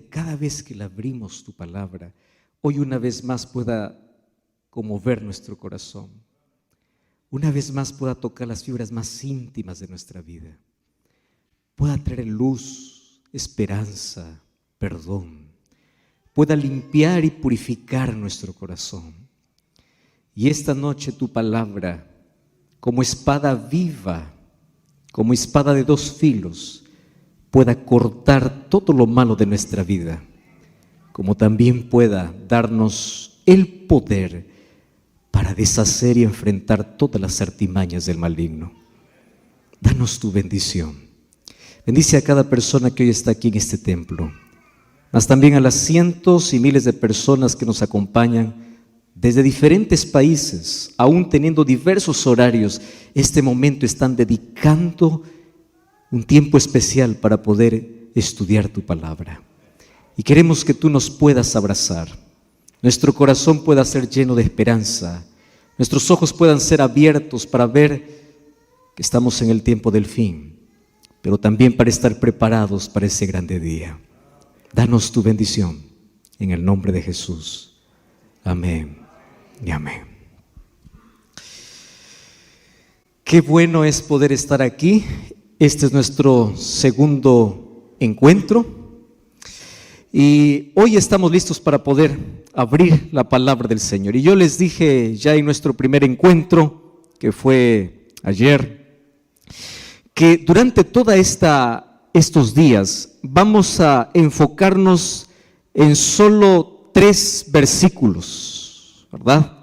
cada vez que la abrimos tu palabra, hoy una vez más pueda conmover nuestro corazón, una vez más pueda tocar las fibras más íntimas de nuestra vida, pueda traer luz, esperanza, perdón, pueda limpiar y purificar nuestro corazón. Y esta noche tu palabra, como espada viva, como espada de dos filos, pueda cortar todo lo malo de nuestra vida, como también pueda darnos el poder para deshacer y enfrentar todas las artimañas del maligno. Danos tu bendición. Bendice a cada persona que hoy está aquí en este templo, mas también a las cientos y miles de personas que nos acompañan desde diferentes países, aún teniendo diversos horarios. Este momento están dedicando un tiempo especial para poder estudiar tu palabra. Y queremos que tú nos puedas abrazar, nuestro corazón pueda ser lleno de esperanza, nuestros ojos puedan ser abiertos para ver que estamos en el tiempo del fin, pero también para estar preparados para ese grande día. Danos tu bendición en el nombre de Jesús. Amén y amén. Qué bueno es poder estar aquí. Este es nuestro segundo encuentro y hoy estamos listos para poder abrir la palabra del Señor. Y yo les dije ya en nuestro primer encuentro, que fue ayer, que durante toda estos días vamos a enfocarnos en solo 3 versículos, ¿verdad?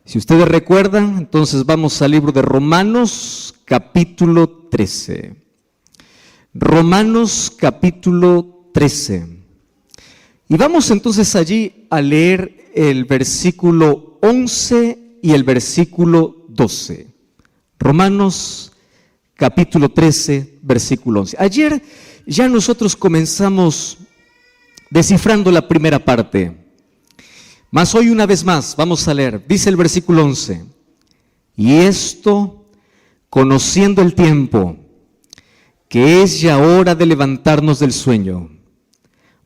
Si ustedes recuerdan, entonces vamos al libro de Romanos, capítulo 13. Romanos, capítulo 13. Y vamos entonces allí a leer el versículo 11 y el versículo 12. Romanos, capítulo 13, versículo 11. Ayer ya nosotros comenzamos descifrando la primera parte. Mas hoy una vez más vamos a leer, dice el versículo 11, y esto, conociendo el tiempo, que es ya hora de levantarnos del sueño,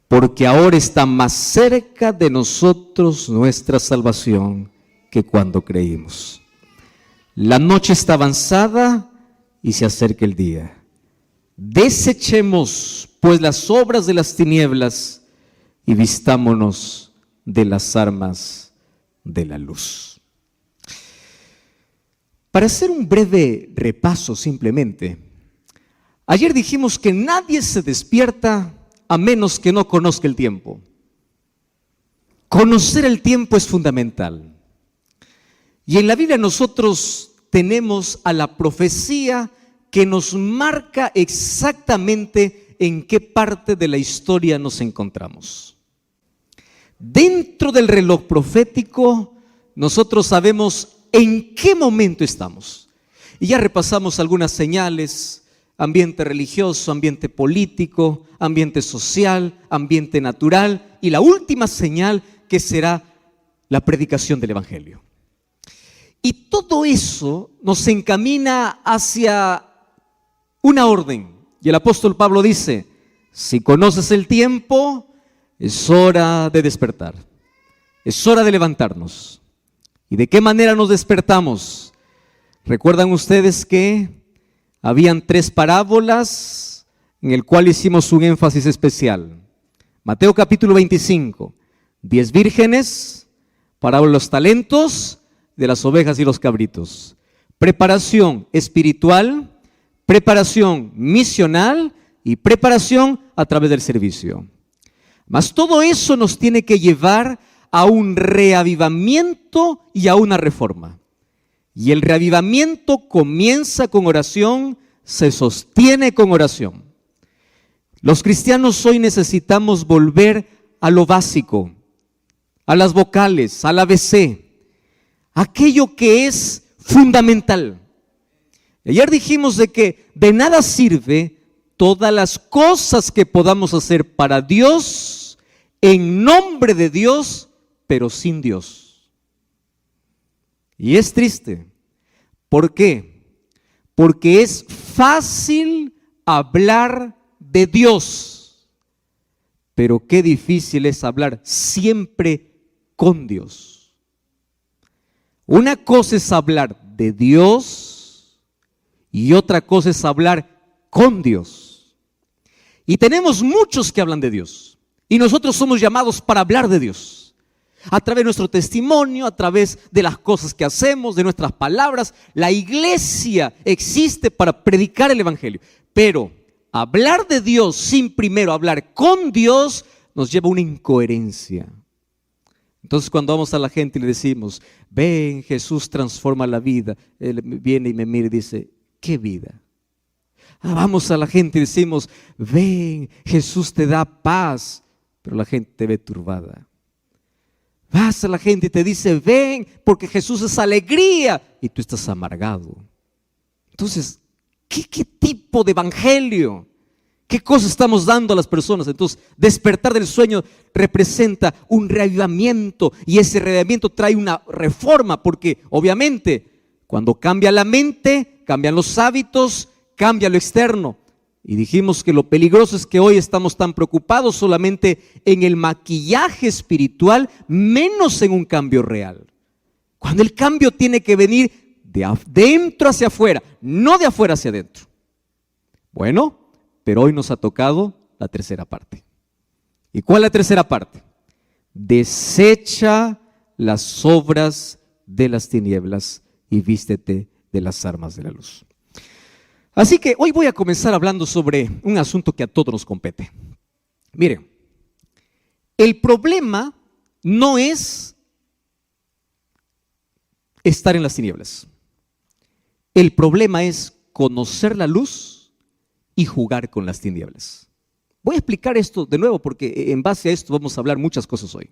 porque ahora está más cerca de nosotros nuestra salvación que cuando creímos. La noche está avanzada y se acerca el día. Desechemos pues las obras de las tinieblas y vistámonos de las armas de la luz. Para hacer un breve repaso simplemente, ayer dijimos que nadie se despierta a menos que no conozca el tiempo. Conocer el tiempo es fundamental. Y en la Biblia nosotros tenemos a la profecía que nos marca exactamente en qué parte de la historia nos encontramos. Dentro del reloj profético, nosotros sabemos en qué momento estamos. Y ya repasamos algunas señales: ambiente religioso, ambiente político, ambiente social, ambiente natural, y la última señal que será la predicación del Evangelio. Y todo eso nos encamina hacia una orden. Y el apóstol Pablo dice: si conoces el tiempo, es hora de despertar, es hora de levantarnos. ¿Y de qué manera nos despertamos? ¿Recuerdan ustedes que habían 3 parábolas en el cual hicimos un énfasis especial? Mateo capítulo 25, 10 vírgenes, parábola de los talentos, de las ovejas y los cabritos. Preparación espiritual, preparación misional y preparación a través del servicio. Mas todo eso nos tiene que llevar a un reavivamiento y a una reforma. Y el reavivamiento comienza con oración, se sostiene con oración. Los cristianos hoy necesitamos volver a lo básico, a las vocales, al ABC, aquello que es fundamental. Ayer dijimos de que de nada sirve todas las cosas que podamos hacer para Dios, en nombre de Dios, pero sin Dios. Y es triste. ¿Por qué? Porque es fácil hablar de Dios, pero qué difícil es hablar siempre con Dios. Una cosa es hablar de Dios y otra cosa es hablar con Dios. Y tenemos muchos que hablan de Dios y nosotros somos llamados para hablar de Dios. A través de nuestro testimonio, a través de las cosas que hacemos, de nuestras palabras. La iglesia existe para predicar el evangelio. Pero hablar de Dios sin primero hablar con Dios nos lleva a una incoherencia. Entonces cuando vamos a la gente y le decimos, ven, Jesús transforma la vida, él viene y me mira y dice, ¿qué vida? Vamos a la gente y decimos, ven, Jesús te da paz, pero la gente te ve turbada. Vas a la gente y te dice, ven, porque Jesús es alegría, y tú estás amargado. Entonces, ¿qué tipo de evangelio? ¿Qué cosa estamos dando a las personas? Entonces, despertar del sueño representa un reavivamiento, y ese reavivamiento trae una reforma, porque obviamente cuando cambia la mente, cambian los hábitos, cambia lo externo. Y dijimos que lo peligroso es que hoy estamos tan preocupados solamente en el maquillaje espiritual, menos en un cambio real. Cuando el cambio tiene que venir de adentro hacia afuera, no de afuera hacia adentro. Bueno, pero hoy nos ha tocado la tercera parte. ¿Y cuál es la tercera parte? Desecha las obras de las tinieblas y vístete de las armas de la luz. Así que hoy voy a comenzar hablando sobre un asunto que a todos nos compete. Miren, el problema no es estar en las tinieblas. El problema es conocer la luz y jugar con las tinieblas. Voy a explicar esto de nuevo porque en base a esto vamos a hablar muchas cosas hoy.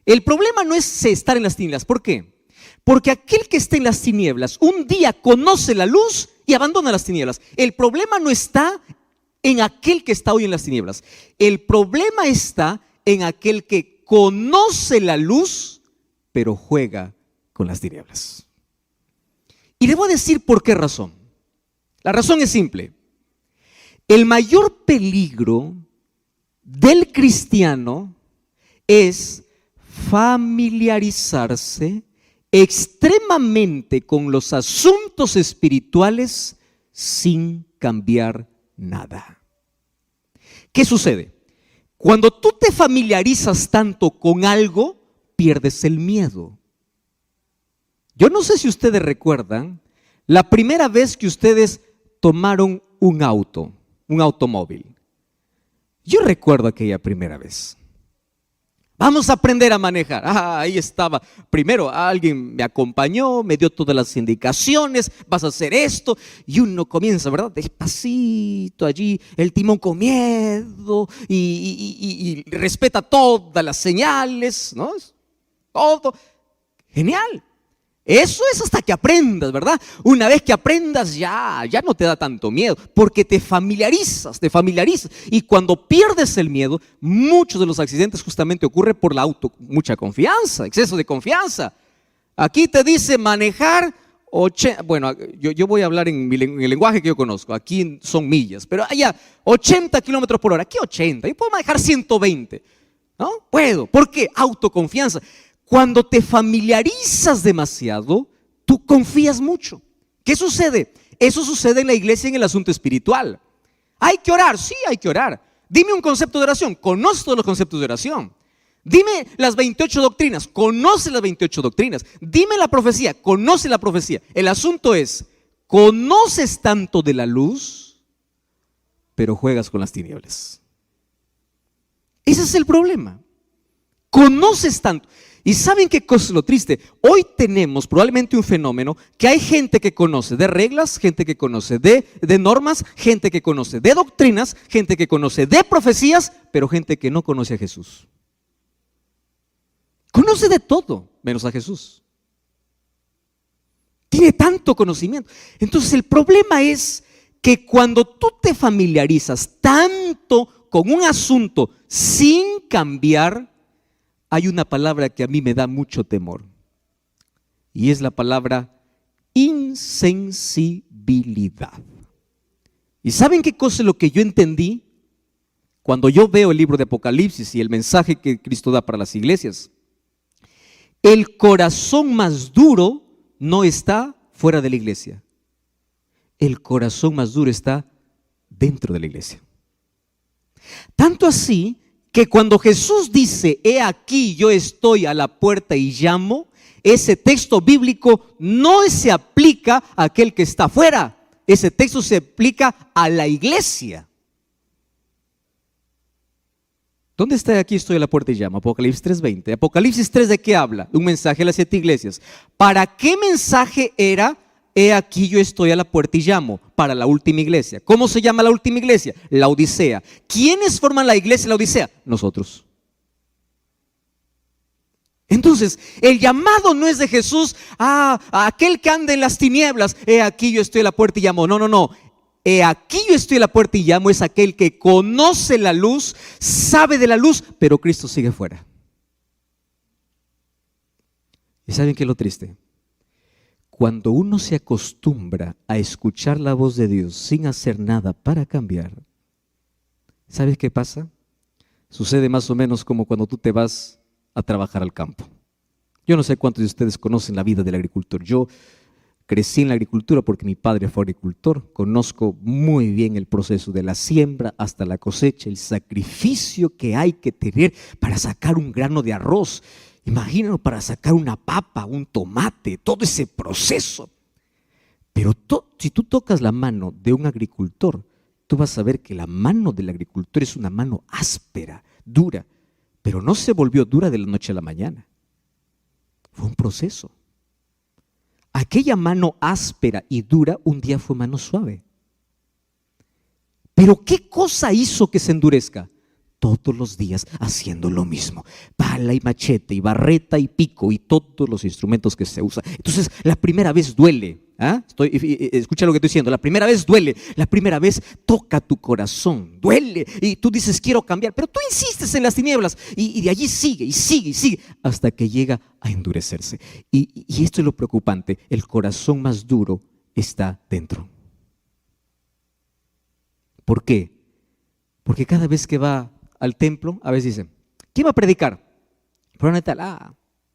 El problema no es estar en las tinieblas. ¿Por qué? Porque aquel que está en las tinieblas un día conoce la luz y abandona las tinieblas. El problema no está en aquel que está hoy en las tinieblas. El problema está en aquel que conoce la luz, pero juega con las tinieblas. Y le voy a decir por qué razón. La razón es simple. El mayor peligro del cristiano es familiarizarse extremadamente con los asuntos espirituales sin cambiar nada. ¿Qué sucede? Cuando tú te familiarizas tanto con algo, pierdes el miedo. Yo no sé si ustedes recuerdan la primera vez que ustedes tomaron un automóvil. Yo recuerdo aquella primera vez. Vamos a aprender a manejar. Ahí estaba. Primero alguien me acompañó, me dio todas las indicaciones, vas a hacer esto. Y uno comienza, ¿verdad? Despacito allí, el timón con miedo y respeta todas las señales, ¿no? Todo. Genial. Eso es hasta que aprendas, ¿verdad? Una vez que aprendas ya no te da tanto miedo, porque te familiarizas. Y cuando pierdes el miedo, muchos de los accidentes justamente ocurren por mucha confianza, exceso de confianza. Aquí te dice manejar, bueno, yo voy a hablar en el lenguaje que yo conozco, aquí son millas, pero allá 80 kilómetros por hora, aquí 80, yo puedo manejar 120, ¿no? Puedo, ¿por qué? Autoconfianza. Cuando te familiarizas demasiado, tú confías mucho. ¿Qué sucede? Eso sucede en la iglesia en el asunto espiritual. ¿Hay que orar? Sí, hay que orar. Dime un concepto de oración. Conoce todos los conceptos de oración. Dime las 28 doctrinas. Conoce las 28 doctrinas. Dime la profecía. Conoce la profecía. El asunto es, conoces tanto de la luz, pero juegas con las tinieblas. Ese es el problema. Conoces tanto. ¿Y saben qué cosa es lo triste? Hoy tenemos probablemente un fenómeno que hay gente que conoce de reglas, gente que conoce de normas, gente que conoce de doctrinas, gente que conoce de profecías, pero gente que no conoce a Jesús. Conoce de todo, menos a Jesús. Tiene tanto conocimiento. Entonces el problema es que cuando tú te familiarizas tanto con un asunto sin cambiar, hay una palabra que a mí me da mucho temor y es la palabra insensibilidad. ¿Y saben qué cosa es lo que yo entendí? Cuando yo veo el libro de Apocalipsis y el mensaje que Cristo da para las iglesias, el corazón más duro no está fuera de la iglesia. El corazón más duro está dentro de la iglesia. Tanto así que cuando Jesús dice, he aquí yo estoy a la puerta y llamo, ese texto bíblico no se aplica a aquel que está afuera. Ese texto se aplica a la iglesia. ¿Dónde está? Aquí estoy a la puerta y llamo. Apocalipsis 3:20. Apocalipsis 3, ¿de qué habla? Un mensaje a las 7 iglesias. ¿Para qué mensaje era? He aquí yo estoy a la puerta y llamo. Para la última iglesia. ¿Cómo se llama la última iglesia? La Odisea. ¿Quiénes forman la iglesia de la Odisea? Nosotros. Entonces, el llamado no es de Jesús a aquel que anda en las tinieblas. He aquí yo estoy a la puerta y llamo. No, no, no. He aquí yo estoy a la puerta y llamo es aquel que conoce la luz, sabe de la luz, pero Cristo sigue fuera. ¿Y saben qué es lo triste? Cuando uno se acostumbra a escuchar la voz de Dios sin hacer nada para cambiar, ¿sabes qué pasa? Sucede más o menos como cuando tú te vas a trabajar al campo. Yo no sé cuántos de ustedes conocen la vida del agricultor. Yo crecí en la agricultura porque mi padre fue agricultor. Conozco muy bien el proceso de la siembra hasta la cosecha, el sacrificio que hay que tener para sacar un grano de arroz. Imagínalo, para sacar una papa, un tomate, todo ese proceso. Pero si tú tocas la mano de un agricultor, tú vas a ver que la mano del agricultor es una mano áspera, dura, pero no se volvió dura de la noche a la mañana. Fue un proceso. Aquella mano áspera y dura un día fue mano suave. Pero ¿qué cosa hizo que se endurezca? Todos los días haciendo lo mismo. Pala y machete y barreta y pico y todos los instrumentos que se usan. Entonces la primera vez duele. Escucha lo que estoy diciendo. La primera vez duele. La primera vez toca tu corazón. Duele. Y tú dices quiero cambiar. Pero tú insistes en las tinieblas. Y de allí sigue y sigue y sigue. Hasta que llega a endurecerse. Y esto es lo preocupante. El corazón más duro está dentro. ¿Por qué? Porque cada vez que va al templo, a veces dice, ¿quién va a predicar? Fulano de tal.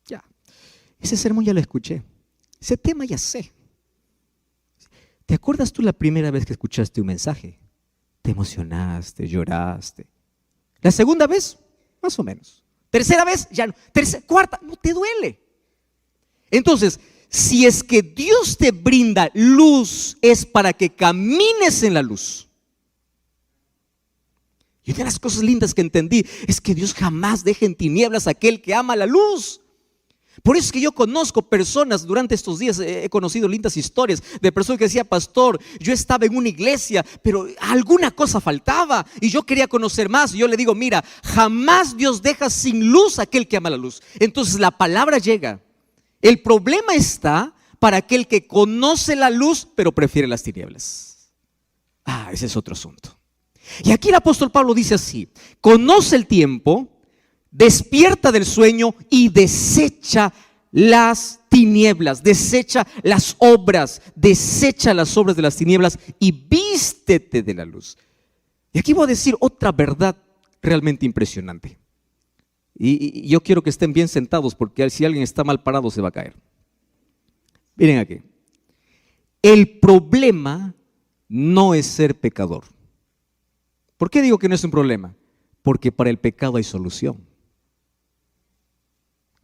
Ya. Ese sermón ya lo escuché. Ese tema ya sé. ¿Te acuerdas tú la primera vez que escuchaste un mensaje? Te emocionaste, lloraste. La segunda vez, más o menos. Tercera vez, ya no. Cuarta, no te duele. Entonces, si es que Dios te brinda luz, es para que camines en la luz. Y una de las cosas lindas que entendí es que Dios jamás deja en tinieblas a aquel que ama la luz. Por eso es que yo conozco personas, durante estos días he conocido lindas historias de personas que decían, pastor, yo estaba en una iglesia, pero alguna cosa faltaba y yo quería conocer más. Y yo le digo, mira, jamás Dios deja sin luz a aquel que ama la luz. Entonces la palabra llega. El problema está para aquel que conoce la luz, pero prefiere las tinieblas. Ese es otro asunto. Y aquí el apóstol Pablo dice así, conoce el tiempo, despierta del sueño y desecha las tinieblas, desecha las obras de las tinieblas y vístete de la luz. Y aquí voy a decir otra verdad realmente impresionante. Y yo quiero que estén bien sentados porque si alguien está mal parado se va a caer. Miren aquí. El problema no es ser pecador. ¿Por qué digo que no es un problema? Porque para el pecado hay solución.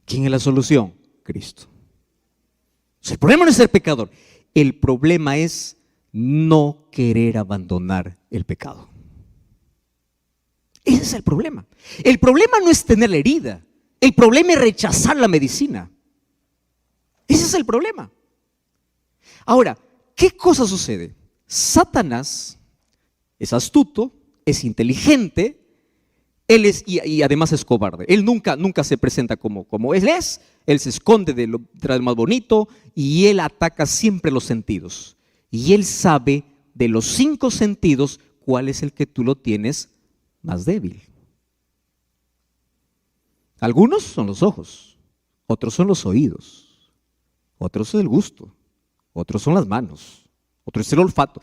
¿Quién es la solución? Cristo. El problema no es ser pecador. El problema es no querer abandonar el pecado. Ese es el problema. El problema no es tener la herida. El problema es rechazar la medicina. Ese es el problema. Ahora, ¿qué cosa sucede? Satanás es astuto, es inteligente, y además es cobarde. Él nunca se presenta como él es. Él se esconde de lo más bonito y él ataca siempre los sentidos. Y él sabe de los 5 sentidos cuál es el que tú lo tienes más débil. Algunos son los ojos, otros son los oídos, otros es el gusto, otros son las manos, otros es el olfato.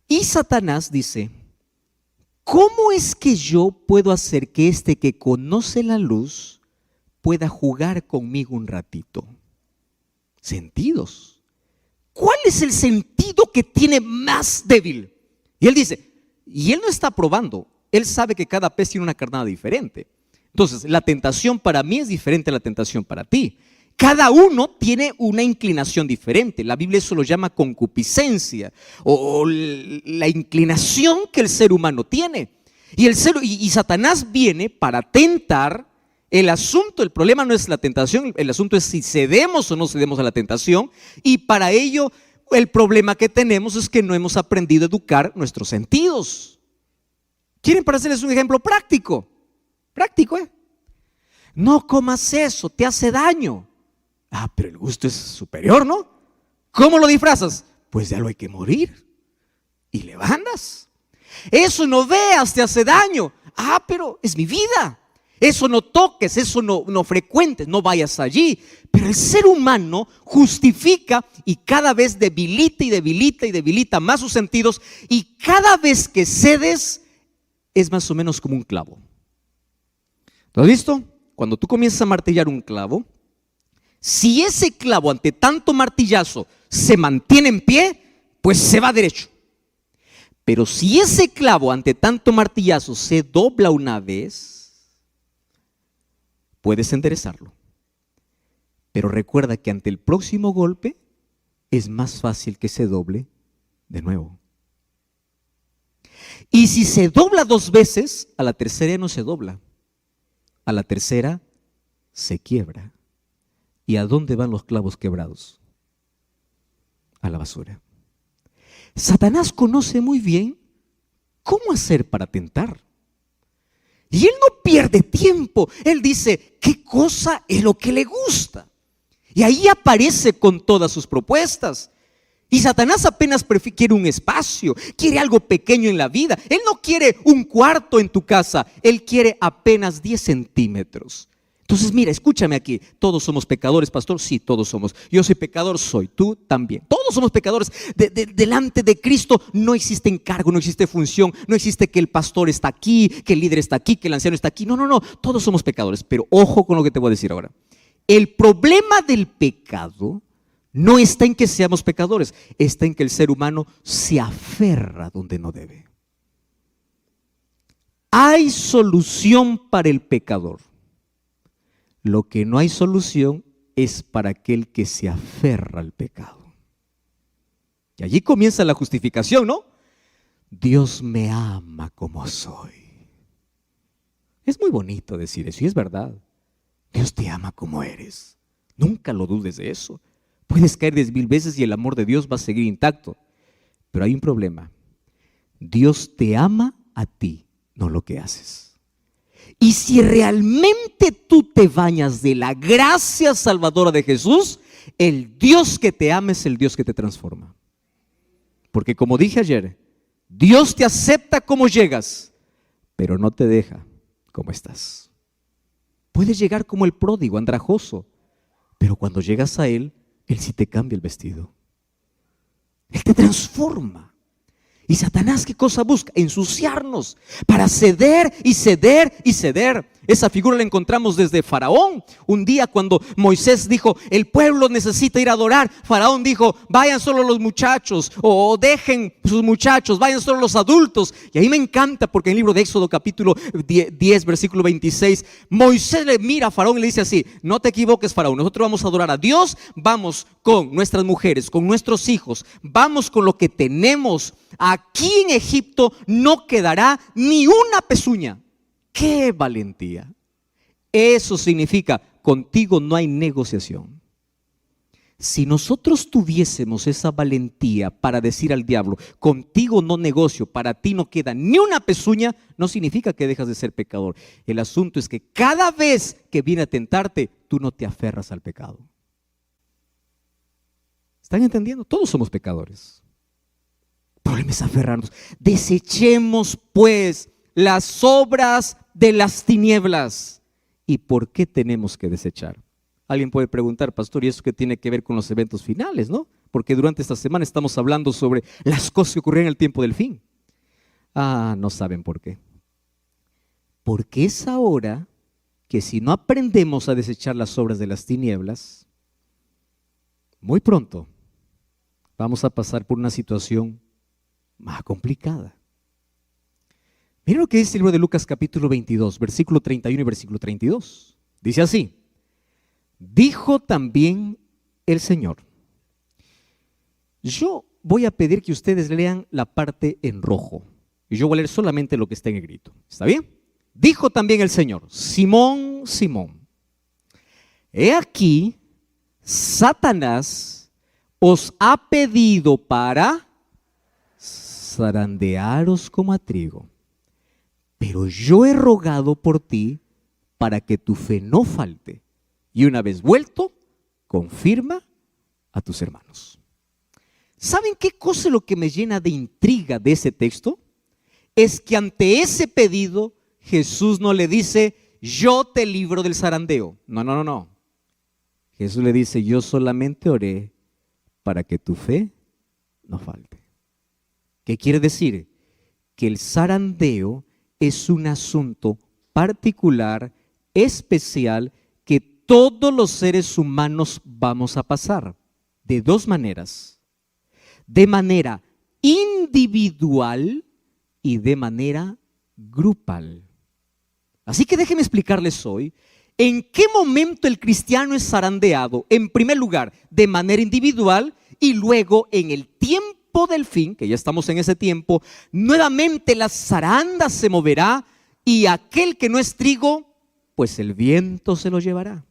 Y Satanás dice, ¿cómo es que yo puedo hacer que este que conoce la luz pueda jugar conmigo un ratito? Sentidos. ¿Cuál es el sentido que tiene más débil? Y él dice, y él no está probando, él sabe que cada pez tiene una carnada diferente. Entonces, la tentación para mí es diferente a la tentación para ti. Cada uno tiene una inclinación diferente. La Biblia eso lo llama concupiscencia o la inclinación que el ser humano tiene. Y Satanás viene para tentar. El asunto, el problema no es la tentación, el asunto es si cedemos o no cedemos a la tentación. Y para ello el problema que tenemos es que no hemos aprendido a educar nuestros sentidos. ¿Quieren para hacerles un ejemplo práctico? Práctico, ¿eh? No comas eso, te hace daño. Ah, pero el gusto es superior, ¿no? ¿Cómo lo disfrazas? Pues ya lo hay que morir. Y le bandas. Eso no veas, te hace daño. Ah, pero es mi vida. Eso no toques, eso no frecuentes, no vayas allí. Pero el ser humano justifica y cada vez debilita y debilita y debilita más sus sentidos. Y cada vez que cedes es más o menos como un clavo. ¿Lo has visto? Cuando tú comienzas a martillar un clavo, si ese clavo ante tanto martillazo se mantiene en pie, pues se va derecho. Pero si ese clavo ante tanto martillazo se dobla una vez, puedes enderezarlo. Pero recuerda que ante el próximo golpe es más fácil que se doble de nuevo. Y si se dobla 2 veces, a la tercera ya no se dobla. A la tercera se quiebra. ¿Y a dónde van los clavos quebrados? A la basura. Satanás conoce muy bien cómo hacer para tentar. Y él no pierde tiempo. Él dice, ¿qué cosa es lo que le gusta? Y ahí aparece con todas sus propuestas. Y Satanás apenas quiere un espacio, quiere algo pequeño en la vida. Él no quiere un cuarto en tu casa, él quiere apenas 10 centímetros. Entonces mira, escúchame aquí, todos somos pecadores, pastor, sí, todos somos. Yo soy pecador, soy, tú también. Todos somos pecadores. Delante de Cristo no existe encargo, no existe función, no existe que el pastor está aquí, que el líder está aquí, que el anciano está aquí. No, todos somos pecadores. Pero ojo con lo que te voy a decir ahora. El problema del pecado no está en que seamos pecadores, está en que el ser humano se aferra donde no debe. Hay solución para el pecador. Lo que no hay solución es para aquel que se aferra al pecado. Y allí comienza la justificación, ¿no? Dios me ama como soy. Es muy bonito decir eso y es verdad. Dios te ama como eres. Nunca lo dudes de eso. Puedes caer 10,000 veces y el amor de Dios va a seguir intacto. Pero hay un problema. Dios te ama a ti, no lo que haces. Y si realmente tú te bañas de la gracia salvadora de Jesús, el Dios que te ama es el Dios que te transforma. Porque como dije ayer, Dios te acepta como llegas, pero no te deja como estás. Puedes llegar como el pródigo, andrajoso, pero cuando llegas a Él sí te cambia el vestido. Él te transforma. Y Satanás, ¿qué cosa busca? Ensuciarnos para ceder y ceder y ceder. Esa figura la encontramos desde Faraón. Un día cuando Moisés dijo, el pueblo necesita ir a adorar, Faraón dijo, vayan solo los muchachos, o dejen sus muchachos, vayan solo los adultos. Y ahí me encanta porque en el libro de Éxodo capítulo 10 versículo 26, Moisés le mira a Faraón y le dice así, no te equivoques, Faraón, nosotros vamos a adorar a Dios, vamos con nuestras mujeres, con nuestros hijos, vamos con lo que tenemos. Aquí en Egipto no quedará ni una pezuña. ¡Qué valentía! Eso significa, contigo no hay negociación. Si nosotros tuviésemos esa valentía para decir al diablo, contigo no negocio, para ti no queda ni una pezuña, no significa que dejas de ser pecador. El asunto es que cada vez que viene a tentarte, tú no te aferras al pecado. ¿Están entendiendo? Todos somos pecadores. El problema es aferrarnos. Desechemos pues las obras de las tinieblas. ¿Y por qué tenemos que desechar? Alguien puede preguntar, pastor, ¿y eso qué tiene que ver con los eventos finales, no? Porque durante esta semana estamos hablando sobre las cosas que ocurrieron en el tiempo del fin. No saben por qué. Porque es ahora que si no aprendemos a desechar las obras de las tinieblas, muy pronto vamos a pasar por una situación más complicada. Miren lo que dice el libro de Lucas capítulo 22, versículo 31 y versículo 32. Dice así: dijo también el Señor. Yo voy a pedir que ustedes lean la parte en rojo y yo voy a leer solamente lo que está en negrito. ¿Está bien? Dijo también el Señor: Simón, Simón, he aquí, Satanás os ha pedido para zarandearos como a trigo, pero yo he rogado por ti para que tu fe no falte, y una vez vuelto, confirma a tus hermanos. ¿Saben qué cosa es lo que me llena de intriga de ese texto? Es que ante ese pedido Jesús no le dice: yo te libro del zarandeo. No. Jesús le dice: yo solamente oré para que tu fe no falte. ¿Qué quiere decir? Que el zarandeo es un asunto particular, especial, que todos los seres humanos vamos a pasar de dos maneras: de manera individual y de manera grupal. Así que déjenme explicarles hoy en qué momento el cristiano es zarandeado. En primer lugar, de manera individual, y luego en el tiempo del fin, que ya estamos en ese tiempo, nuevamente la zaranda se moverá y aquel que no es trigo, pues el viento se lo llevará.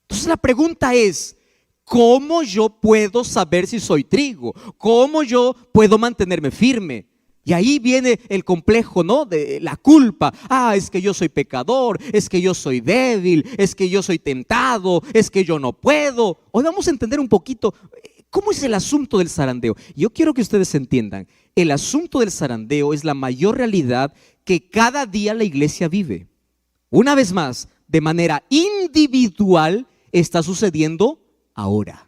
Entonces la pregunta es: ¿cómo yo puedo saber si soy trigo? ¿Cómo yo puedo mantenerme firme? Y ahí viene el complejo, ¿no? De la culpa. Es que yo soy pecador, es que yo soy débil, es que yo soy tentado, es que yo no puedo. Hoy vamos a entender un poquito cómo es el asunto del zarandeo. Yo quiero que ustedes entiendan, el asunto del zarandeo es la mayor realidad que cada día la iglesia vive. Una vez más, de manera individual está sucediendo ahora.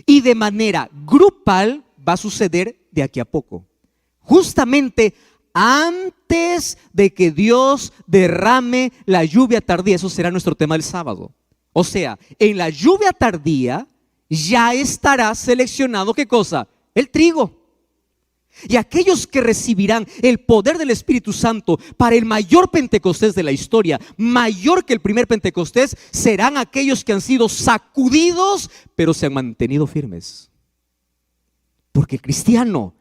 Y de manera grupal va a suceder de aquí a poco. Justamente antes de que Dios derrame la lluvia tardía. Eso será nuestro tema del sábado. O sea, en la lluvia tardía ya estará seleccionado, ¿qué cosa? El trigo. Y aquellos que recibirán el poder del Espíritu Santo para el mayor Pentecostés de la historia, mayor que el primer Pentecostés, serán aquellos que han sido sacudidos, pero se han mantenido firmes. Porque el cristiano,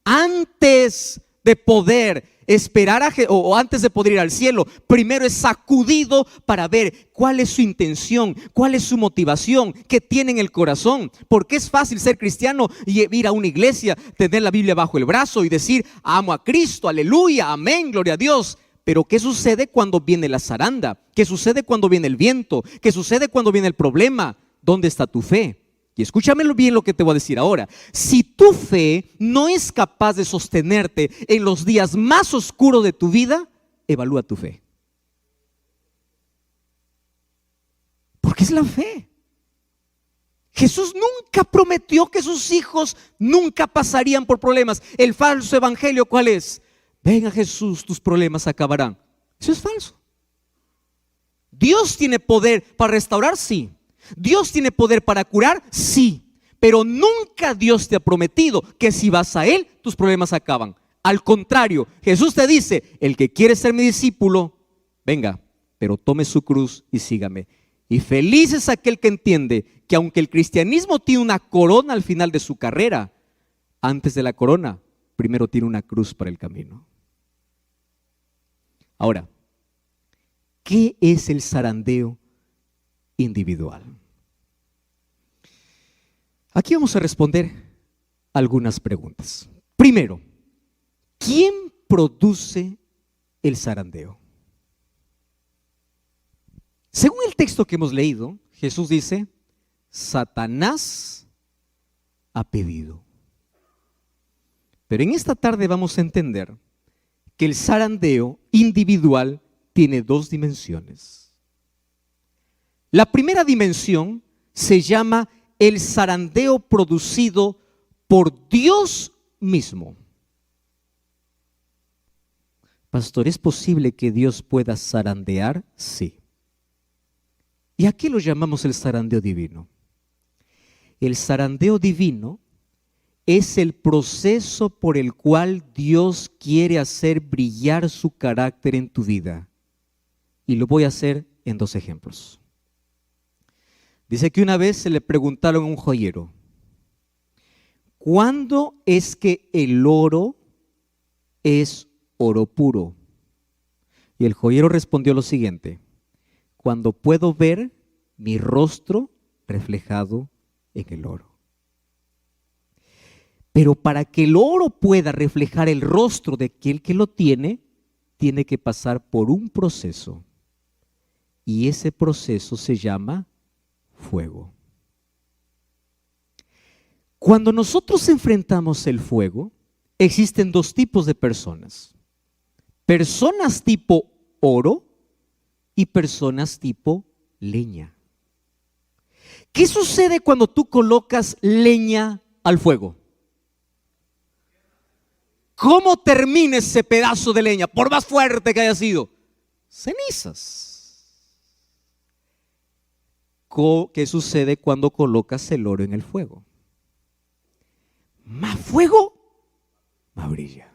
antes de poder esperar o antes de poder ir al cielo, primero es sacudido para ver cuál es su intención, cuál es su motivación, qué tiene en el corazón. Porque es fácil ser cristiano y ir a una iglesia, tener la Biblia bajo el brazo y decir: amo a Cristo, aleluya, amén, gloria a Dios. Pero ¿qué sucede cuando viene la zaranda? ¿Qué sucede cuando viene el viento? ¿Qué sucede cuando viene el problema? ¿Dónde está tu fe? Y escúchame bien lo que te voy a decir ahora. Si tu fe no es capaz de sostenerte en los días más oscuros de tu vida, evalúa tu fe. Porque es la fe. Jesús nunca prometió que sus hijos nunca pasarían por problemas. El falso evangelio, ¿cuál es? Ven a Jesús, tus problemas acabarán. Eso es falso. Dios tiene poder para restaurar, sí. Dios tiene poder para curar, sí. Pero nunca Dios te ha prometido que si vas a Él, tus problemas acaban. Al contrario, Jesús te dice: el que quiere ser mi discípulo, venga, pero tome su cruz y sígame. Y feliz es aquel que entiende que aunque el cristianismo tiene una corona al final de su carrera, antes de la corona, primero tiene una cruz para el camino. Ahora, ¿qué es el zarandeo individual? Aquí vamos a responder algunas preguntas. Primero, ¿quién produce el zarandeo? Según el texto que hemos leído, Jesús dice: Satanás ha pedido. Pero en esta tarde vamos a entender que el zarandeo individual tiene dos dimensiones. La primera dimensión se llama el zarandeo producido por Dios mismo. Pastor, ¿es posible que Dios pueda zarandear? Sí. ¿Y a qué lo llamamos el zarandeo divino? El zarandeo divino es el proceso por el cual Dios quiere hacer brillar su carácter en tu vida. Y lo voy a hacer en 2 ejemplos. Dice que una vez se le preguntaron a un joyero, ¿cuándo es que el oro es oro puro? Y el joyero respondió lo siguiente: cuando puedo ver mi rostro reflejado en el oro. Pero para que el oro pueda reflejar el rostro de aquel que lo tiene que pasar por un proceso. Y ese proceso se llama fuego. Cuando nosotros enfrentamos el fuego, existen 2 tipos de personas. Personas tipo oro y personas tipo leña. ¿Qué sucede cuando tú colocas leña al fuego? ¿Cómo termina ese pedazo de leña? Por más fuerte que haya sido, cenizas. ¿Qué sucede cuando colocas el oro en el fuego? Más fuego, más brilla.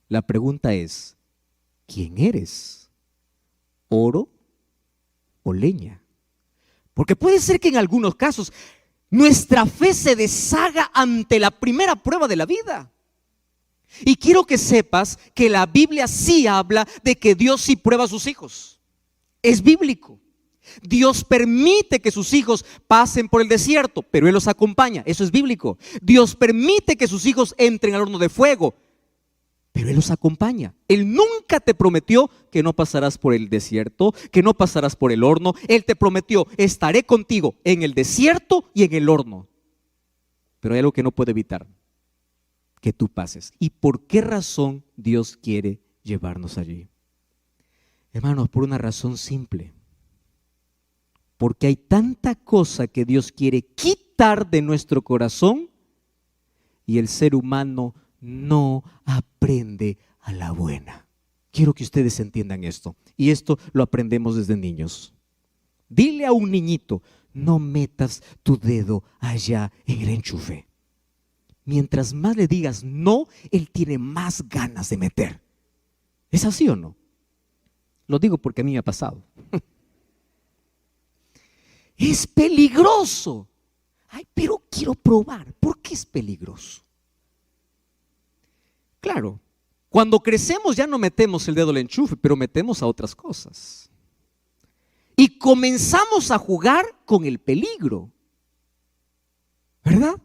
La pregunta es, ¿quién eres? ¿Oro o leña? Porque puede ser que en algunos casos nuestra fe se deshaga ante la primera prueba de la vida. Y quiero que sepas que la Biblia sí habla de que Dios sí prueba a sus hijos. Es bíblico. Dios permite que sus hijos pasen por el desierto, pero Él los acompaña. Eso es bíblico. Dios permite que sus hijos entren al horno de fuego, pero Él los acompaña. Él nunca te prometió que no pasarás por el desierto, que no pasarás por el horno. Él te prometió: estaré contigo en el desierto y en el horno. Pero hay algo que no puede evitar: que tú pases. ¿Y por qué razón Dios quiere llevarnos allí? Hermanos, por una razón simple. Porque hay tanta cosa que Dios quiere quitar de nuestro corazón y el ser humano no aprende a la buena. Quiero que ustedes entiendan esto, y esto lo aprendemos desde niños. Dile a un niñito: no metas tu dedo allá en el enchufe. Mientras más le digas no, él tiene más ganas de meter. ¿Es así o no? Lo digo porque a mí me ha pasado. Es peligroso. Ay, pero quiero probar. ¿Por qué es peligroso? Claro, cuando crecemos ya no metemos el dedo al enchufe, pero metemos a otras cosas. Y comenzamos a jugar con el peligro, ¿verdad?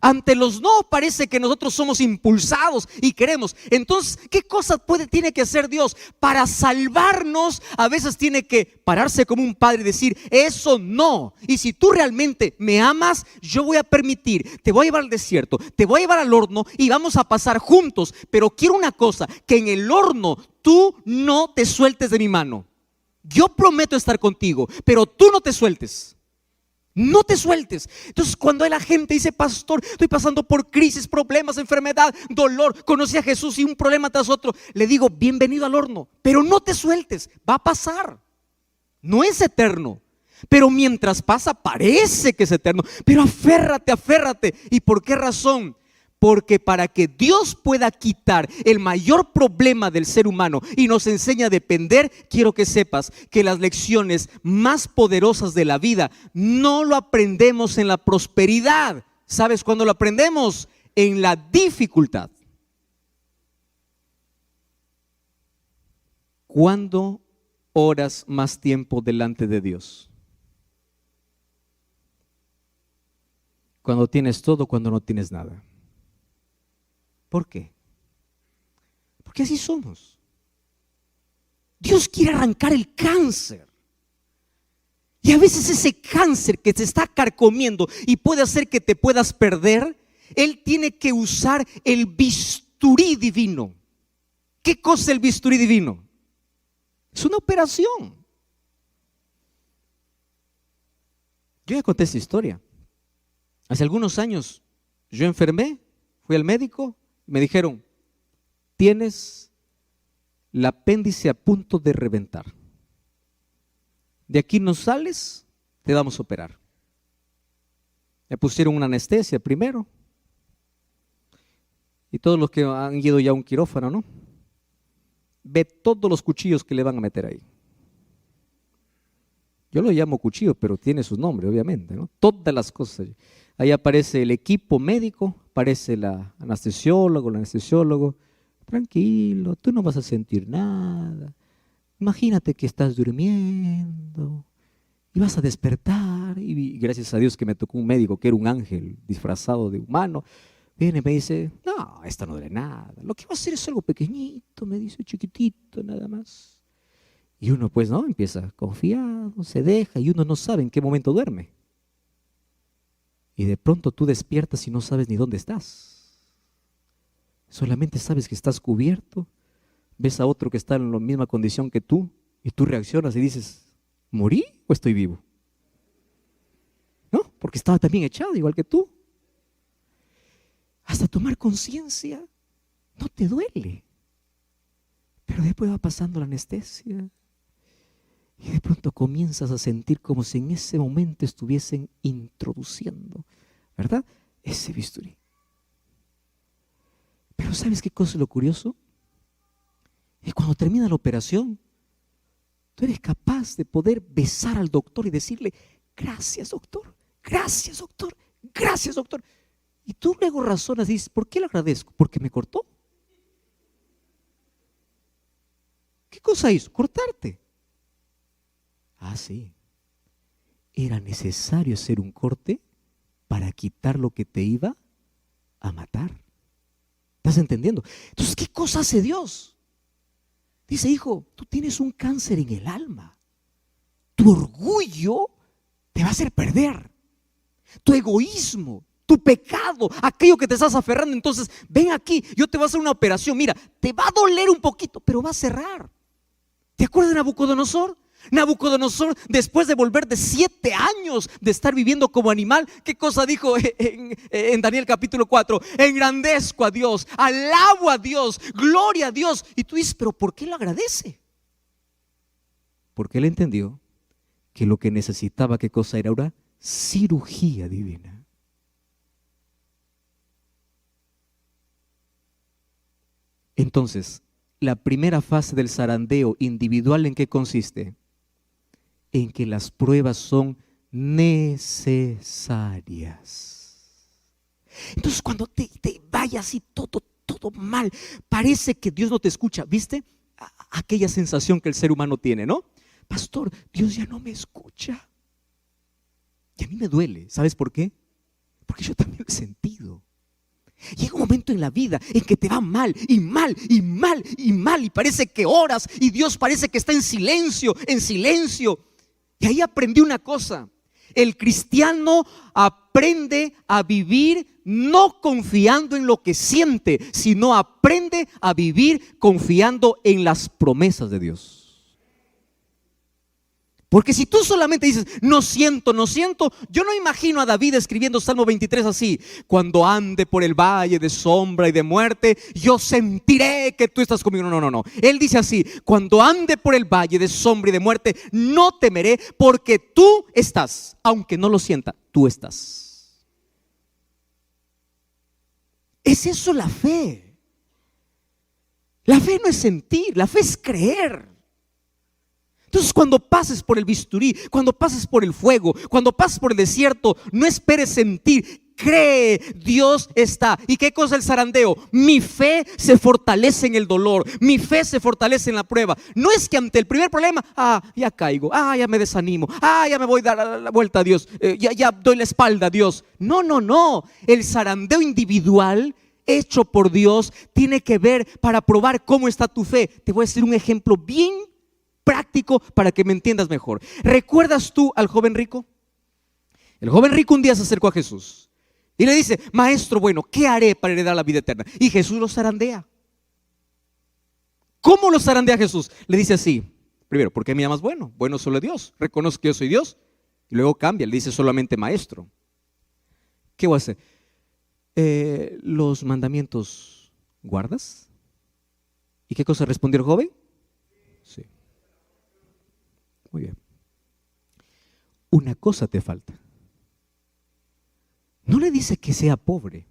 Ante los no parece que nosotros somos impulsados y queremos. Entonces, ¿qué cosa tiene que hacer Dios? Para salvarnos, a veces tiene que pararse como un padre y decir: eso no. Y si tú realmente me amas, yo voy a permitir, te voy a llevar al desierto, te voy a llevar al horno y vamos a pasar juntos. Pero quiero una cosa: que en el horno tú no te sueltes de mi mano. Yo prometo estar contigo, pero tú no te sueltes. No te sueltes. Entonces, cuando la gente dice: pastor, estoy pasando por crisis, problemas, enfermedad, dolor, conocí a Jesús y un problema tras otro, le digo: bienvenido al horno, pero no te sueltes, va a pasar. No es eterno, pero mientras pasa parece que es eterno. Pero aférrate, aférrate. ¿Y por qué razón? Porque para que Dios pueda quitar el mayor problema del ser humano y nos enseñe a depender, quiero que sepas que las lecciones más poderosas de la vida no lo aprendemos en la prosperidad. ¿Sabes cuándo lo aprendemos? En la dificultad. ¿Cuándo oras más tiempo delante de Dios? Cuando tienes todo, cuando no tienes nada. ¿Por qué? Porque así somos. Dios quiere arrancar el cáncer. Y a veces ese cáncer que te está carcomiendo y puede hacer que te puedas perder, Él tiene que usar el bisturí divino. ¿Qué cosa es el bisturí divino? Es una operación. Yo ya conté esta historia. Hace algunos años yo enfermé, fui al médico. Me dijeron: tienes el apéndice a punto de reventar. De aquí no sales, te vamos a operar. Me pusieron una anestesia primero. Y todos los que han ido ya a un quirófano, ¿no? Ve todos los cuchillos que le van a meter ahí. Yo lo llamo cuchillo, pero tiene su nombre, obviamente, ¿no? Todas las cosas. Ahí aparece el equipo médico, aparece la anestesiólogo, el anestesiólogo. Tranquilo, tú no vas a sentir nada. Imagínate que estás durmiendo y vas a despertar. Y gracias a Dios que me tocó un médico que era un ángel disfrazado de humano. Viene y me dice, no, esto no duele nada. Lo que va a hacer es algo pequeñito, me dice, chiquitito, nada más. Y uno pues no, empieza confiado, se deja y uno no sabe en qué momento duerme. Y de pronto tú despiertas y no sabes ni dónde estás. Solamente sabes que estás cubierto, ves a otro que está en la misma condición que tú y tú reaccionas y dices, ¿morí o estoy vivo? ¿No? Porque estaba también echado igual que tú. Hasta tomar conciencia no te duele. Pero después va pasando la anestesia y de pronto comienzas a sentir como si en ese momento estuviesen introduciendo, ¿verdad? Ese bisturí. Pero ¿sabes qué cosa es lo curioso? Es cuando termina la operación, tú eres capaz de poder besar al doctor y decirle, gracias doctor, gracias doctor, gracias doctor. Y tú luego razonas y dices, ¿por qué le agradezco? Porque me cortó. ¿Qué cosa hizo? Cortarte. Ah, sí. Era necesario hacer un corte para quitar lo que te iba a matar. ¿Estás entendiendo? Entonces, ¿qué cosa hace Dios? Dice, hijo, tú tienes un cáncer en el alma. Tu orgullo te va a hacer perder. Tu egoísmo, tu pecado, aquello que te estás aferrando. Entonces, ven aquí, yo te voy a hacer una operación. Mira, te va a doler un poquito, pero va a cerrar. ¿Te acuerdas de Nabucodonosor? Nabucodonosor, después de volver de 7 años de estar viviendo como animal, ¿qué cosa dijo en Daniel capítulo 4? Engrandezco a Dios, alabo a Dios, gloria a Dios. Y tú dices, ¿pero por qué lo agradece? Porque él entendió que lo que necesitaba, ¿qué cosa era? Una cirugía divina. Entonces, la primera fase del zarandeo individual, ¿en qué consiste? En que las pruebas son necesarias. Entonces cuando te vaya así todo mal, parece que Dios no te escucha. ¿Viste? Aquella sensación que el ser humano tiene, ¿no? Pastor, Dios ya no me escucha. Y a mí me duele. ¿Sabes por qué? Porque yo también lo he sentido. Llega un momento en la vida en que te va mal y mal y mal y mal y parece que oras y Dios parece que está en silencio, en silencio. Y ahí aprendí una cosa: el cristiano aprende a vivir no confiando en lo que siente, sino aprende a vivir confiando en las promesas de Dios. Porque si tú solamente dices, no siento, yo no imagino a David escribiendo Salmo 23 así: cuando ande por el valle de sombra y de muerte, yo sentiré que tú estás conmigo. No. Él dice así: cuando ande por el valle de sombra y de muerte, no temeré, porque tú estás. Aunque no lo sienta, tú estás. ¿Es eso la fe? La fe no es sentir, la fe es creer. Entonces cuando pases por el bisturí, cuando pases por el fuego, cuando pases por el desierto, no esperes sentir, cree, Dios está. ¿Y qué cosa es el zarandeo? Mi fe se fortalece en el dolor, mi fe se fortalece en la prueba. No es que ante el primer problema, ya caigo, ya me desanimo, ya me voy a dar la vuelta a Dios, ya doy la espalda a Dios. No, el zarandeo individual hecho por Dios tiene que ver para probar cómo está tu fe. Te voy a hacer un ejemplo bien práctico para que me entiendas mejor. ¿Recuerdas tú al joven rico? El joven rico un día se acercó a Jesús y le dice: maestro bueno, ¿qué haré para heredar la vida eterna? Y Jesús lo zarandea. ¿Cómo lo zarandea Jesús? Le dice así: primero, ¿por qué me llamas bueno? Bueno solo Dios, reconozco que yo soy Dios. Y luego cambia, le dice solamente maestro. ¿Qué voy a hacer? ¿Los mandamientos guardas? ¿Y qué cosa respondió el joven? Muy bien. Una cosa te falta. No le dice que sea pobre.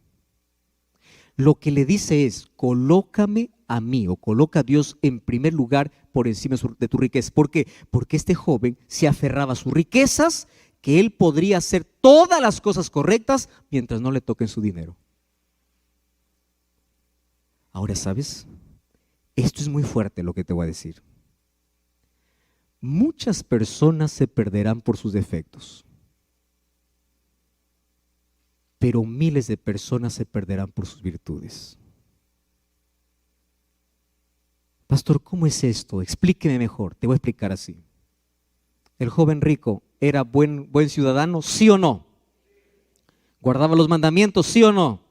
Lo que le dice es, colócame a mí, o coloca a Dios en primer lugar por encima de tu riqueza. ¿Por qué? Porque este joven se aferraba a sus riquezas, que él podría hacer todas las cosas correctas mientras no le toquen su dinero. Ahora, ¿sabes? Esto es muy fuerte lo que te voy a decir. Muchas personas se perderán por sus defectos, pero miles de personas se perderán por sus virtudes. Pastor, ¿cómo es esto? Explíqueme mejor. Te voy a explicar así. ¿El joven rico era buen ciudadano? ¿Sí o no? ¿Guardaba los mandamientos? ¿Sí o no?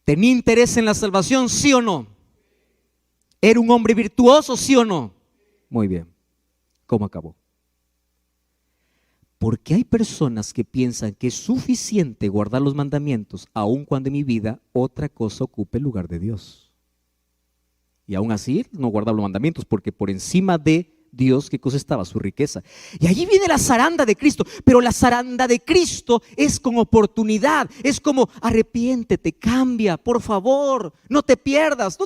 ¿Tenía interés en la salvación? ¿Sí o no? ¿Era un hombre virtuoso? ¿Sí o no? Muy bien. ¿Cómo acabó? Porque hay personas que piensan que es suficiente guardar los mandamientos, aun cuando en mi vida otra cosa ocupe el lugar de Dios. Y aún así no guardaba los mandamientos, porque por encima de Dios, ¿qué cosa estaba? Su riqueza. Y allí viene la zaranda de Cristo. Pero la zaranda de Cristo es con oportunidad. Es como, arrepiéntete, cambia, por favor. No te pierdas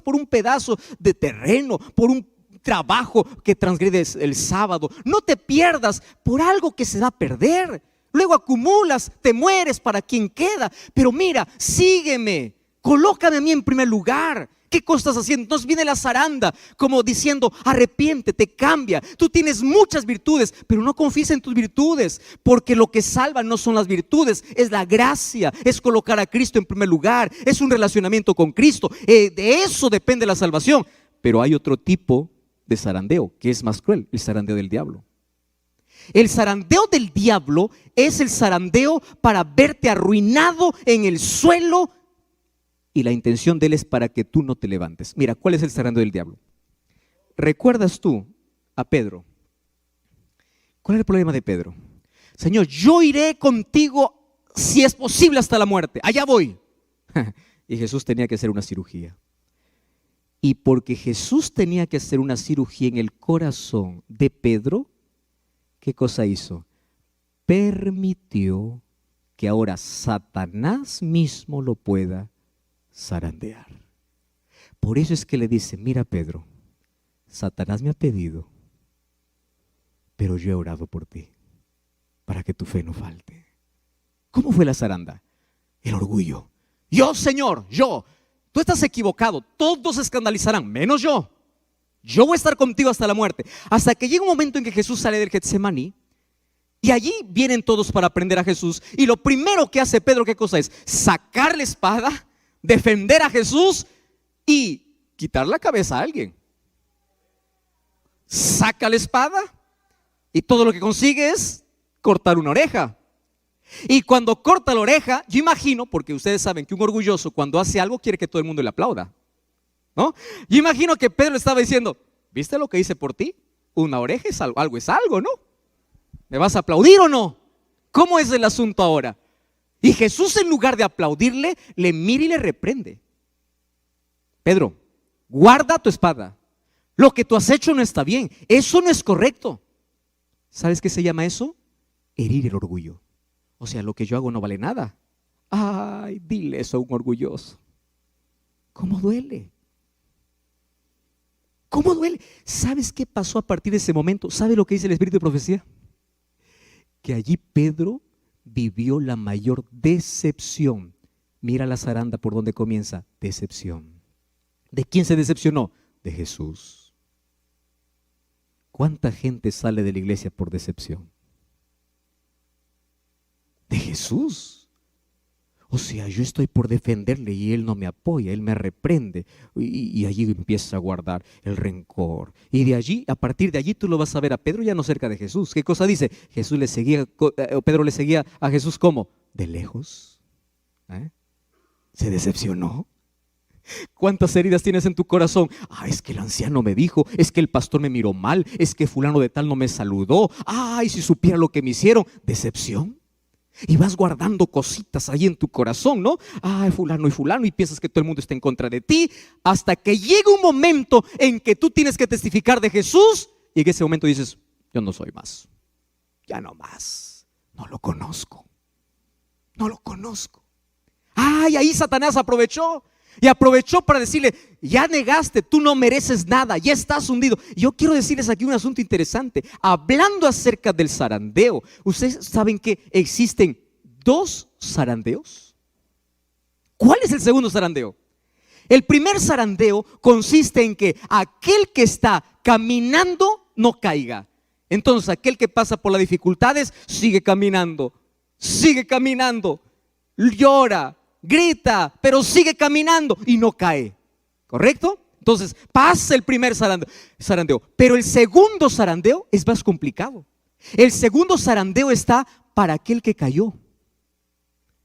por un pedazo de terreno, por un trabajo que transgredes el sábado. No te pierdas por algo que se va a perder. Luego acumulas, te mueres para quien queda. Pero mira, sígueme, colócame a mí en primer lugar. ¿Qué cosa estás haciendo? Entonces viene la zaranda como diciendo, arrepiéntete, cambia. Tú tienes muchas virtudes, pero no confíes en tus virtudes, porque lo que salva no son las virtudes, es la gracia, es colocar a Cristo en primer lugar, es un relacionamiento con Cristo. De eso depende la salvación. Pero hay otro tipo de zarandeo que es más cruel, el zarandeo del diablo. El zarandeo del diablo es el zarandeo para verte arruinado en el suelo. Y la intención de él es para que tú no te levantes. Mira, ¿cuál es el zarandeo del diablo? ¿Recuerdas tú a Pedro? ¿Cuál es el problema de Pedro? Señor, yo iré contigo si es posible hasta la muerte. Allá voy. Y Jesús tenía que hacer una cirugía. Y porque Jesús tenía que hacer una cirugía en el corazón de Pedro, ¿qué cosa hizo? Permitió que ahora Satanás mismo lo pueda zarandear. Por eso es que le dice, mira Pedro, Satanás me ha pedido, pero yo he orado por ti, para que tu fe no falte. ¿Cómo fue la zaranda? El orgullo. Yo, Señor, yo. Tú estás equivocado, todos se escandalizarán, menos yo. Yo voy a estar contigo hasta la muerte. Hasta que llega un momento en que Jesús sale del Getsemaní, y allí vienen todos para prender a Jesús. Y lo primero que hace Pedro, ¿qué cosa es? Sacar la espada, defender a Jesús y quitar la cabeza a alguien. Saca la espada y todo lo que consigue es cortar una oreja. Y cuando corta la oreja, yo imagino, porque ustedes saben que un orgulloso cuando hace algo quiere que todo el mundo le aplauda, ¿no? Yo imagino que Pedro estaba diciendo, ¿viste lo que hice por ti? Una oreja es algo, algo es algo, ¿no? ¿Me vas a aplaudir o no? ¿Cómo es el asunto ahora? Y Jesús, en lugar de aplaudirle, le mira y le reprende. Pedro, guarda tu espada. Lo que tú has hecho no está bien. Eso no es correcto. ¿Sabes qué se llama eso? Herir el orgullo. O sea, lo que yo hago no vale nada. Ay, dile eso a un orgulloso. ¿Cómo duele? ¿Cómo duele? ¿Sabes qué pasó a partir de ese momento? ¿Sabe lo que dice el Espíritu de Profecía? Que allí Pedro vivió la mayor decepción. Mira la zaranda por donde comienza. Decepción. ¿De quién se decepcionó? De Jesús. ¿Cuánta gente sale de la iglesia por decepción? De Jesús. O sea, yo estoy por defenderle y él no me apoya, él me reprende. Y allí empieza a guardar el rencor. Y de allí, a partir de allí tú lo vas a ver a Pedro ya no cerca de Jesús. ¿Qué cosa dice? Pedro le seguía a Jesús ¿cómo? De lejos. Se decepcionó. ¿Cuántas heridas tienes en tu corazón? Es que el anciano me dijo, es que el pastor me miró mal, es que fulano de tal no me saludó. Si supiera lo que me hicieron. Decepción. Y vas guardando cositas ahí en tu corazón, ¿no? Fulano y fulano, y piensas que todo el mundo está en contra de ti, hasta que llega un momento en que tú tienes que testificar de Jesús y en ese momento dices, yo no soy más, ya no más, no lo conozco, no lo conozco. Ay, ahí Satanás aprovechó para decirle, ya negaste, tú no mereces nada, ya estás hundido. Yo quiero decirles aquí un asunto interesante, hablando acerca del zarandeo. ¿Ustedes saben que existen 2 zarandeos? ¿Cuál es el segundo zarandeo? El primer zarandeo consiste en que aquel que está caminando no caiga. Entonces aquel que pasa por las dificultades sigue caminando, llora, grita, pero sigue caminando y no cae. ¿Correcto? Entonces pasa el primer zarandeo. Pero el segundo zarandeo es más complicado. El segundo zarandeo está para aquel que cayó.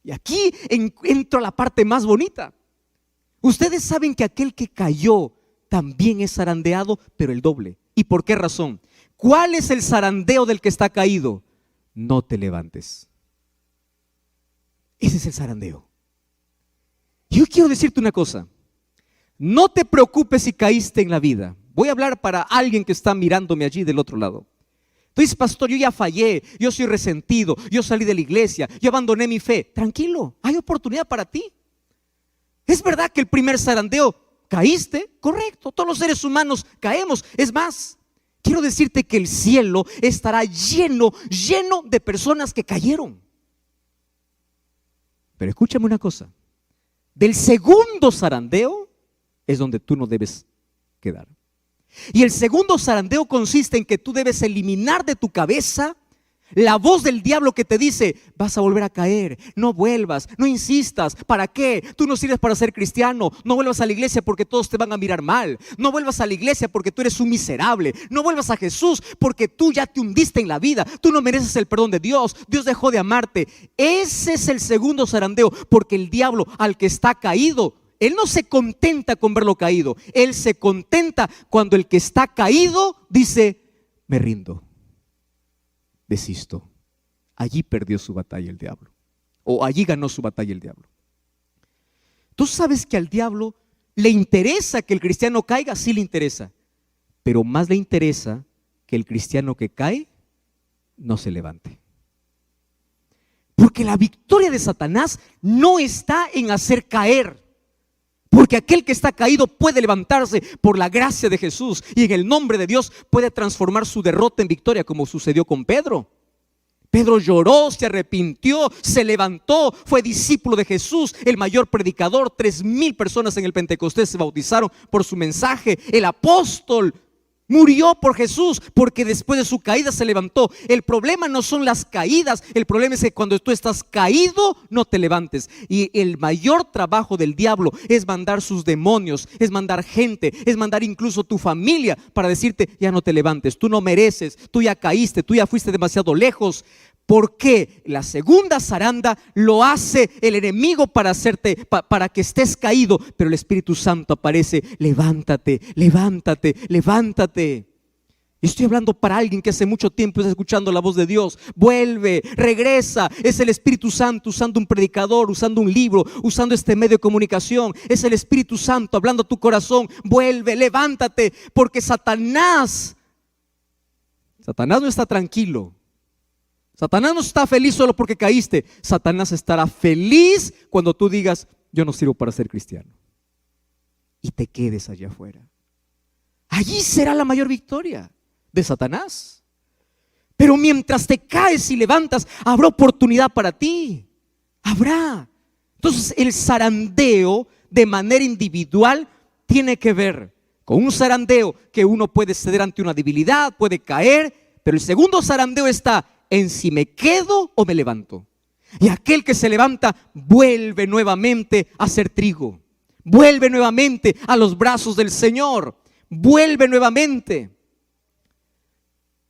Y aquí entra la parte más bonita. Ustedes saben que aquel que cayó también es zarandeado, pero el doble. ¿Y por qué razón? ¿Cuál es el zarandeo del que está caído? No te levantes. Ese es el zarandeo. Yo quiero decirte una cosa. No te preocupes si caíste en la vida. Voy a hablar para alguien que está mirándome allí del otro lado. Tú dices, pastor, yo ya fallé, yo soy resentido, yo salí de la iglesia, yo abandoné mi fe. Tranquilo, hay oportunidad para ti. Es verdad que el primer zarandeo caíste, correcto, todos los seres humanos caemos. Es más, quiero decirte que el cielo estará lleno de personas que cayeron. Pero escúchame una cosa, del segundo zarandeo es donde tú no debes quedar. Y el segundo zarandeo consiste en que tú debes eliminar de tu cabeza la voz del diablo que te dice, vas a volver a caer, no vuelvas, no insistas, ¿para qué? Tú no sirves para ser cristiano, no vuelvas a la iglesia porque todos te van a mirar mal, no vuelvas a la iglesia porque tú eres un miserable, no vuelvas a Jesús porque tú ya te hundiste en la vida, tú no mereces el perdón de Dios, Dios dejó de amarte. Ese es el segundo zarandeo, porque el diablo al que está caído, él no se contenta con verlo caído, él se contenta cuando el que está caído dice, me rindo, desisto. Allí perdió su batalla el diablo, o allí ganó su batalla el diablo. Tú sabes que al diablo le interesa que el cristiano caiga, sí le interesa, pero más le interesa que el cristiano que cae no se levante. Porque la victoria de Satanás no está en hacer caer, porque aquel que está caído puede levantarse por la gracia de Jesús y en el nombre de Dios puede transformar su derrota en victoria, como sucedió con Pedro. Pedro lloró, se arrepintió, se levantó, fue discípulo de Jesús, el mayor predicador. 3,000 personas en el Pentecostés se bautizaron por su mensaje. El apóstol murió por Jesús porque después de su caída se levantó. El problema no son las caídas, el problema es que cuando tú estás caído no te levantes. Y el mayor trabajo del diablo es mandar sus demonios, es mandar gente, es mandar incluso tu familia para decirte, ya no te levantes, tú no mereces, tú ya caíste, tú ya fuiste demasiado lejos. Porque la segunda zaranda lo hace el enemigo para hacerte, para que estés caído, pero el Espíritu Santo aparece, levántate, levántate, levántate. Estoy hablando para alguien que hace mucho tiempo está escuchando la voz de Dios. Vuelve, regresa. Es el Espíritu Santo usando un predicador, usando un libro, usando este medio de comunicación. Es el Espíritu Santo hablando a tu corazón. Vuelve, levántate, porque Satanás no está tranquilo. Satanás no está feliz solo porque caíste. Satanás estará feliz cuando tú digas, yo no sirvo para ser cristiano, y te quedes allá afuera. Allí será la mayor victoria de Satanás. Pero mientras te caes y levantas, habrá oportunidad para ti. Habrá. Entonces el zarandeo de manera individual tiene que ver con un zarandeo que uno puede ceder ante una debilidad, puede caer, pero el segundo zarandeo está en si me quedo o me levanto. Y aquel que se levanta vuelve nuevamente a ser trigo, vuelve nuevamente a los brazos del Señor, vuelve nuevamente.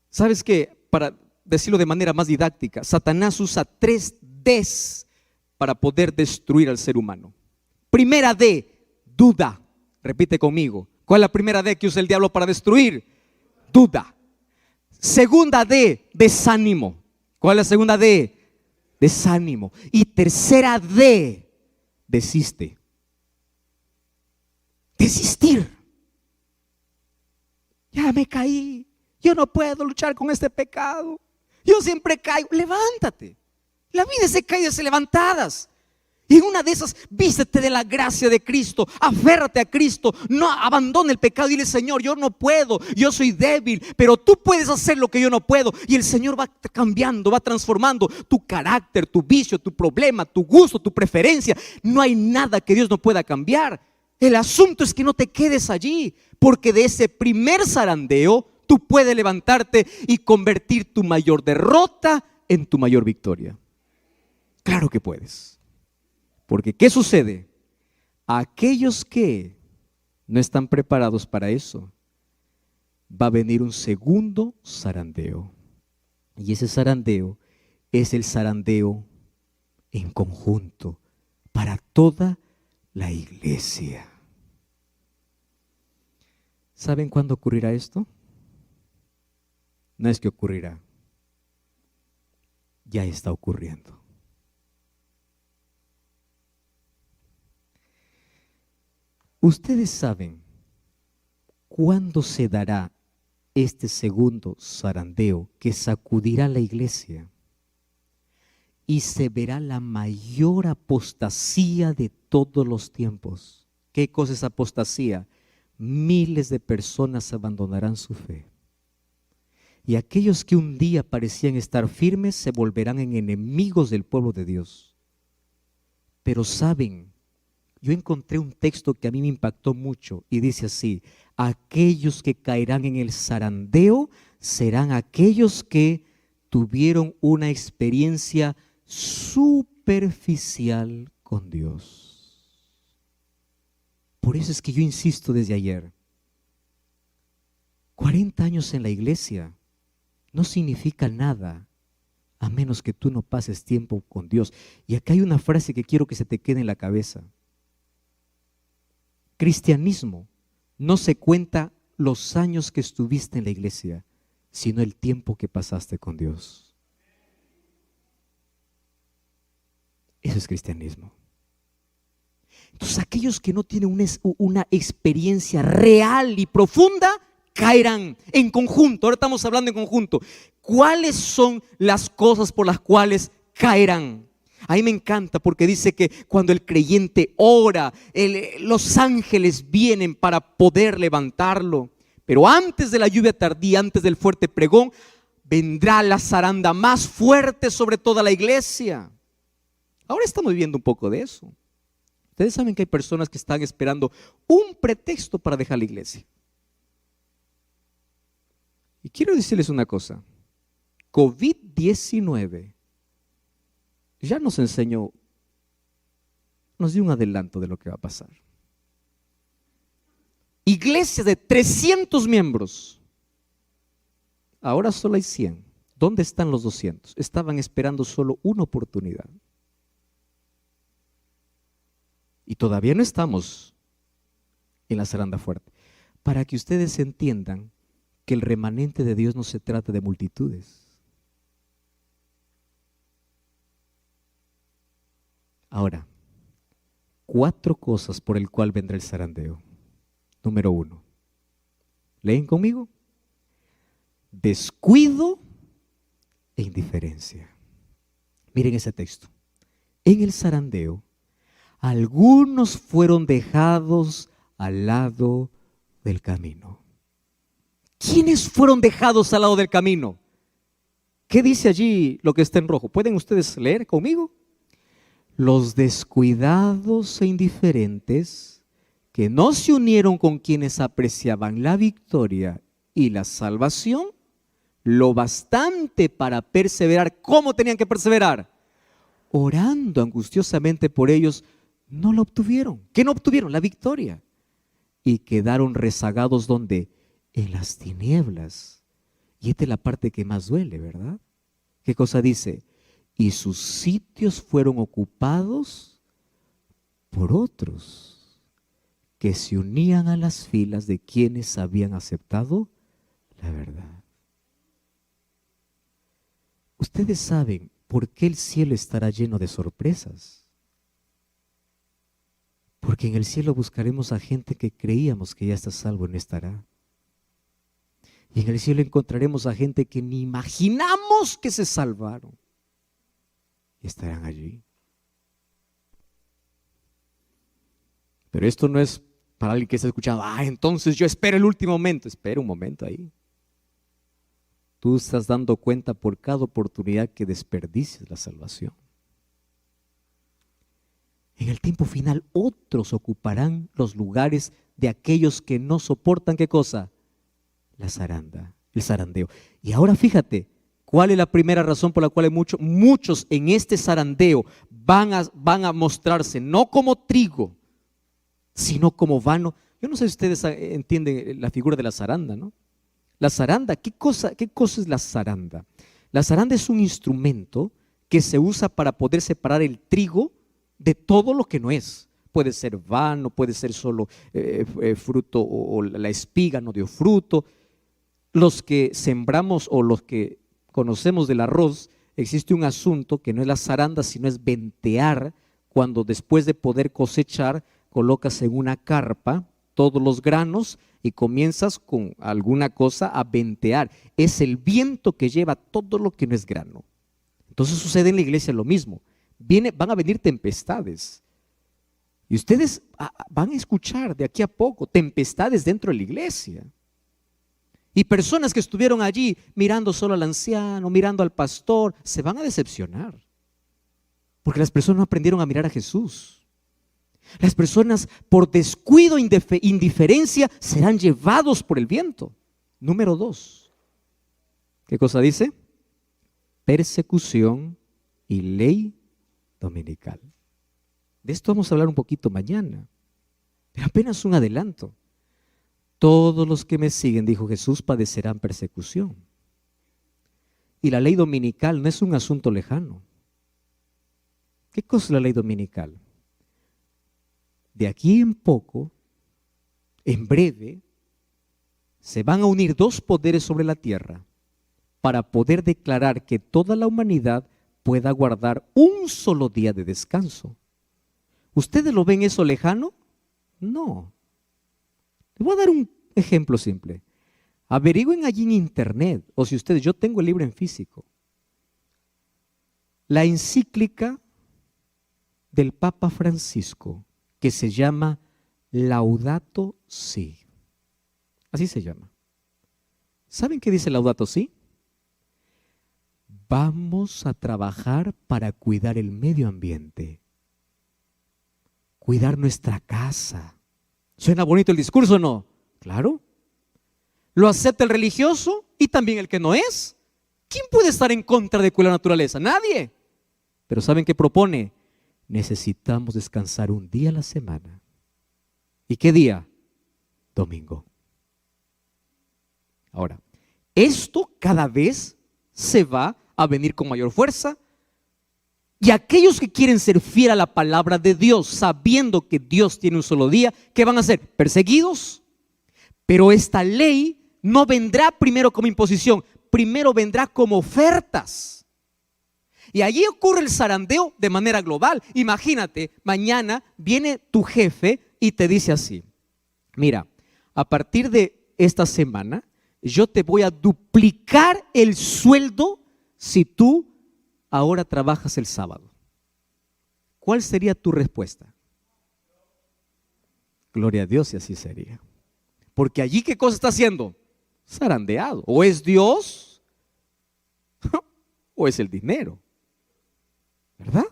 ¿Sabes qué? Para decirlo de manera más didáctica, Satanás usa 3 Ds para poder destruir al ser humano. Primera D, duda. Repite conmigo. ¿Cuál es la primera D que usa el diablo para destruir? Duda. Segunda D, desánimo. ¿Cuál es la segunda D? Desánimo. Y tercera D, desiste. Desistir. Ya me caí, yo no puedo luchar con este pecado, yo siempre caigo. Levántate. La vida es de caídas y levantadas. Y en una de esas, vístete de la gracia de Cristo, aférrate a Cristo, no abandone el pecado y dile: Señor, yo no puedo, yo soy débil, pero tú puedes hacer lo que yo no puedo. Y el Señor va cambiando, va transformando tu carácter, tu vicio, tu problema, tu gusto, tu preferencia. No hay nada que Dios no pueda cambiar. El asunto es que no te quedes allí, porque de ese primer zarandeo tú puedes levantarte y convertir tu mayor derrota en tu mayor victoria. Claro que puedes. Porque ¿qué sucede? Aquellos que no están preparados para eso, va a venir un segundo zarandeo. Y ese zarandeo es el zarandeo en conjunto para toda la iglesia. ¿Saben cuándo ocurrirá esto? No es que ocurrirá, ya está ocurriendo. ¿Ustedes saben cuándo se dará este segundo zarandeo que sacudirá la iglesia? Y se verá la mayor apostasía de todos los tiempos. ¿Qué cosa es apostasía? Miles de personas abandonarán su fe. Y aquellos que un día parecían estar firmes se volverán en enemigos del pueblo de Dios. Pero saben, yo encontré un texto que a mí me impactó mucho y dice así: aquellos que caerán en el zarandeo serán aquellos que tuvieron una experiencia superficial con Dios. Por eso es que yo insisto desde ayer, 40 años en la iglesia no significa nada a menos que tú no pases tiempo con Dios. Y acá hay una frase que quiero que se te quede en la cabeza. Cristianismo no se cuenta los años que estuviste en la iglesia, sino el tiempo que pasaste con Dios. Eso es cristianismo. Entonces aquellos que no tienen una experiencia real y profunda caerán en conjunto. Ahora estamos hablando en conjunto. ¿Cuáles son las cosas por las cuales caerán? A mí me encanta porque dice que cuando el creyente ora, los ángeles vienen para poder levantarlo. Pero antes de la lluvia tardía, antes del fuerte pregón, vendrá la zaranda más fuerte sobre toda la iglesia. Ahora estamos viviendo un poco de eso. Ustedes saben que hay personas que están esperando un pretexto para dejar la iglesia. Y quiero decirles una cosa. COVID-19 ya nos enseñó, nos dio un adelanto de lo que va a pasar. Iglesia de 300 miembros, ahora solo hay 100. ¿Dónde están los 200? Estaban esperando solo una oportunidad. Y todavía no estamos en la zaranda fuerte. Para que ustedes entiendan que el remanente de Dios no se trata de multitudes. Ahora, 4 cosas por el cual vendrá el zarandeo. Número 1. ¿Leen conmigo? Descuido e indiferencia. Miren ese texto. En el zarandeo, algunos fueron dejados al lado del camino. ¿Quiénes fueron dejados al lado del camino? ¿Qué dice allí lo que está en rojo? ¿Pueden ustedes leer conmigo? Los descuidados e indiferentes que no se unieron con quienes apreciaban la victoria y la salvación, lo bastante para perseverar. ¿Cómo tenían que perseverar? Orando angustiosamente por ellos, no lo obtuvieron. ¿Qué no obtuvieron? La victoria. Y quedaron rezagados, ¿dónde? En las tinieblas. Y esta es la parte que más duele, ¿verdad? ¿Qué cosa dice? Y sus sitios fueron ocupados por otros que se unían a las filas de quienes habían aceptado la verdad. Ustedes saben por qué el cielo estará lleno de sorpresas. Porque en el cielo buscaremos a gente que creíamos que ya está salvo y no estará. Y en el cielo encontraremos a gente que ni imaginamos que se salvaron. Y estarán allí. Pero esto no es para alguien que está escuchando, entonces yo espero el último momento. Espera un momento ahí. Tú estás dando cuenta por cada oportunidad que desperdicies la salvación. En el tiempo final, otros ocuparán los lugares de aquellos que no soportan, ¿qué cosa? La zaranda, el zarandeo. Y ahora fíjate, ¿cuál es la primera razón por la cual muchos en este zarandeo van a mostrarse no como trigo, sino como vano? Yo no sé si ustedes entienden la figura de la zaranda, ¿no? La zaranda, ¿qué cosa es la zaranda? La zaranda es un instrumento que se usa para poder separar el trigo de todo lo que no es. Puede ser vano, puede ser solo fruto o la espiga no dio fruto. Los que sembramos o los que conocemos del arroz, existe un asunto que no es la zaranda, sino es ventear, cuando después de poder cosechar, colocas en una carpa todos los granos y comienzas con alguna cosa a ventear. Es el viento que lleva todo lo que no es grano. Entonces sucede en la iglesia lo mismo. Van a venir tempestades. Y ustedes van a escuchar de aquí a poco tempestades dentro de la iglesia. Y personas que estuvieron allí mirando solo al anciano, mirando al pastor, se van a decepcionar. Porque las personas no aprendieron a mirar a Jesús. Las personas por descuido, indiferencia, serán llevados por el viento. Número 2. ¿Qué cosa dice? Persecución y ley dominical. De esto vamos a hablar un poquito mañana, pero apenas un adelanto. Todos los que me siguen, dijo Jesús, padecerán persecución. Y la ley dominical no es un asunto lejano. ¿Qué cosa es la ley dominical? De aquí en poco, en breve, se van a unir 2 poderes sobre la tierra para poder declarar que toda la humanidad pueda guardar un solo día de descanso. ¿Ustedes lo ven eso lejano? No. Les voy a dar un ejemplo simple. Averigüen allí en internet, o si ustedes, yo tengo el libro en físico, la encíclica del Papa Francisco, que se llama Laudato Si. Así se llama. ¿Saben qué dice Laudato Si? Vamos a trabajar para cuidar el medio ambiente, cuidar nuestra casa. ¿Suena bonito el discurso o no? Claro. Lo acepta el religioso y también el que no es. ¿Quién puede estar en contra de cuidar la naturaleza? Nadie. Pero ¿saben qué propone? Necesitamos descansar un día a la semana. ¿Y qué día? Domingo. Ahora, esto cada vez se va a venir con mayor fuerza. Y aquellos que quieren ser fieles a la palabra de Dios, sabiendo que Dios tiene un solo día, ¿qué van a hacer? Perseguidos. Pero esta ley no vendrá primero como imposición, primero vendrá como ofertas. Y allí ocurre el zarandeo de manera global. Imagínate, mañana viene tu jefe y te dice así: mira, a partir de esta semana yo te voy a duplicar el sueldo si tú ahora trabajas el sábado. ¿Cuál sería tu respuesta? Gloria a Dios, si así sería. Porque allí, ¿qué cosa está haciendo? Zarandeado. O es Dios o es el dinero, ¿verdad?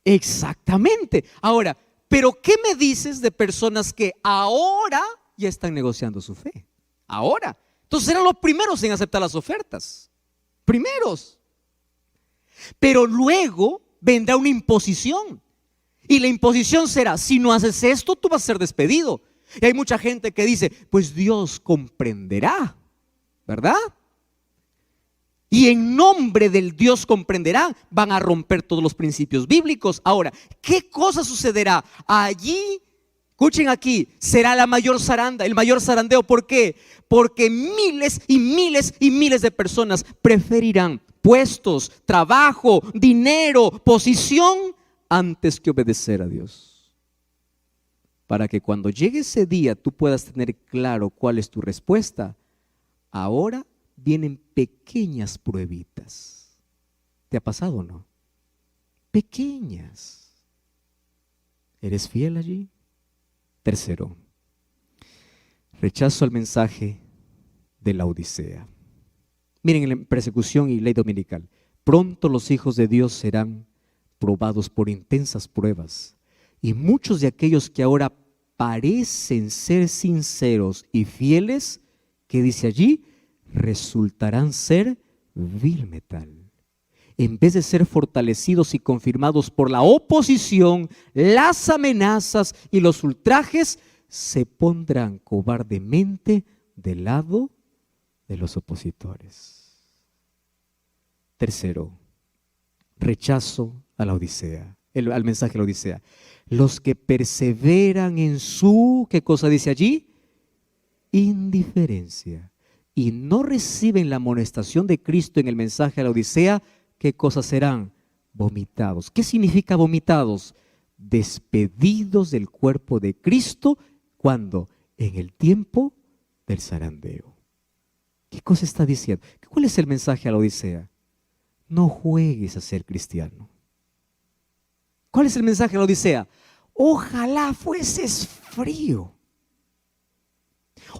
Exactamente. Ahora, ¿pero qué me dices de personas que ahora ya están negociando su fe? Ahora. Entonces eran los primeros en aceptar las ofertas. Primeros. Pero luego vendrá una imposición. Y la imposición será: si no haces esto, tú vas a ser despedido. Y hay mucha gente que dice: pues Dios comprenderá, ¿verdad? Y en nombre del Dios comprenderá, van a romper todos los principios bíblicos. Ahora, ¿qué cosa sucederá? Allí, escuchen aquí, será la mayor zaranda, el mayor zarandeo. ¿Por qué? Porque miles y miles y miles de personas preferirán puestos, trabajo, dinero, posición, antes que obedecer a Dios. para que cuando llegue ese día tú puedas tener claro cuál es tu respuesta. Ahora vienen pequeñas pruebitas. ¿Te ha pasado o no? Pequeñas. ¿Eres fiel allí? Tercero, rechazo al mensaje de la Odisea. Miren, en persecución y ley dominical, pronto los hijos de Dios serán probados por intensas pruebas, y muchos de aquellos que ahora parecen ser sinceros y fieles, que dice allí, resultarán ser vil metal. En vez de ser fortalecidos y confirmados por la oposición, las amenazas y los ultrajes, se pondrán cobardemente del lado de los opositores. Tercero, rechazo a la Odisea, al mensaje de la Odisea. Los que perseveran en su, ¿qué cosa dice allí? Indiferencia. Y no reciben la amonestación de Cristo en el mensaje de la Odisea, ¿qué cosas serán? Vomitados. ¿Qué significa vomitados? Despedidos del cuerpo de Cristo, ¿cuándo? En el tiempo del zarandeo. ¿Qué cosa está diciendo? ¿Cuál es el mensaje a la Odisea? No juegues a ser cristiano. ¿Cuál es el mensaje a la Odisea? Ojalá fueses frío.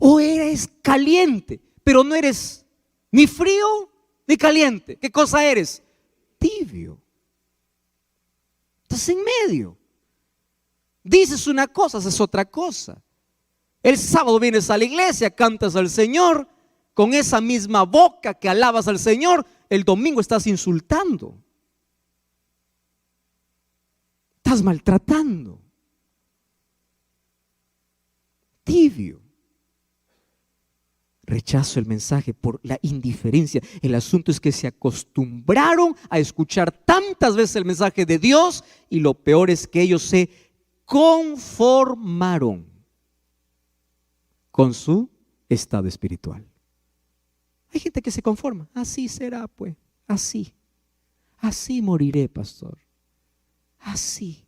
O eres caliente, pero no eres ni frío ni caliente. ¿Qué cosa eres? Tibio. Estás en medio. Dices una cosa, haces otra cosa. El sábado vienes a la iglesia, cantas al Señor, con esa misma boca que alabas al Señor, el domingo estás insultando. Estás maltratando. Tibio. Rechazo el mensaje por la indiferencia. El asunto es que se acostumbraron a escuchar tantas veces el mensaje de Dios, y lo peor es que ellos se conformaron con su estado espiritual. Hay gente que se conforma. Así será, pues. Así moriré, pastor. Así.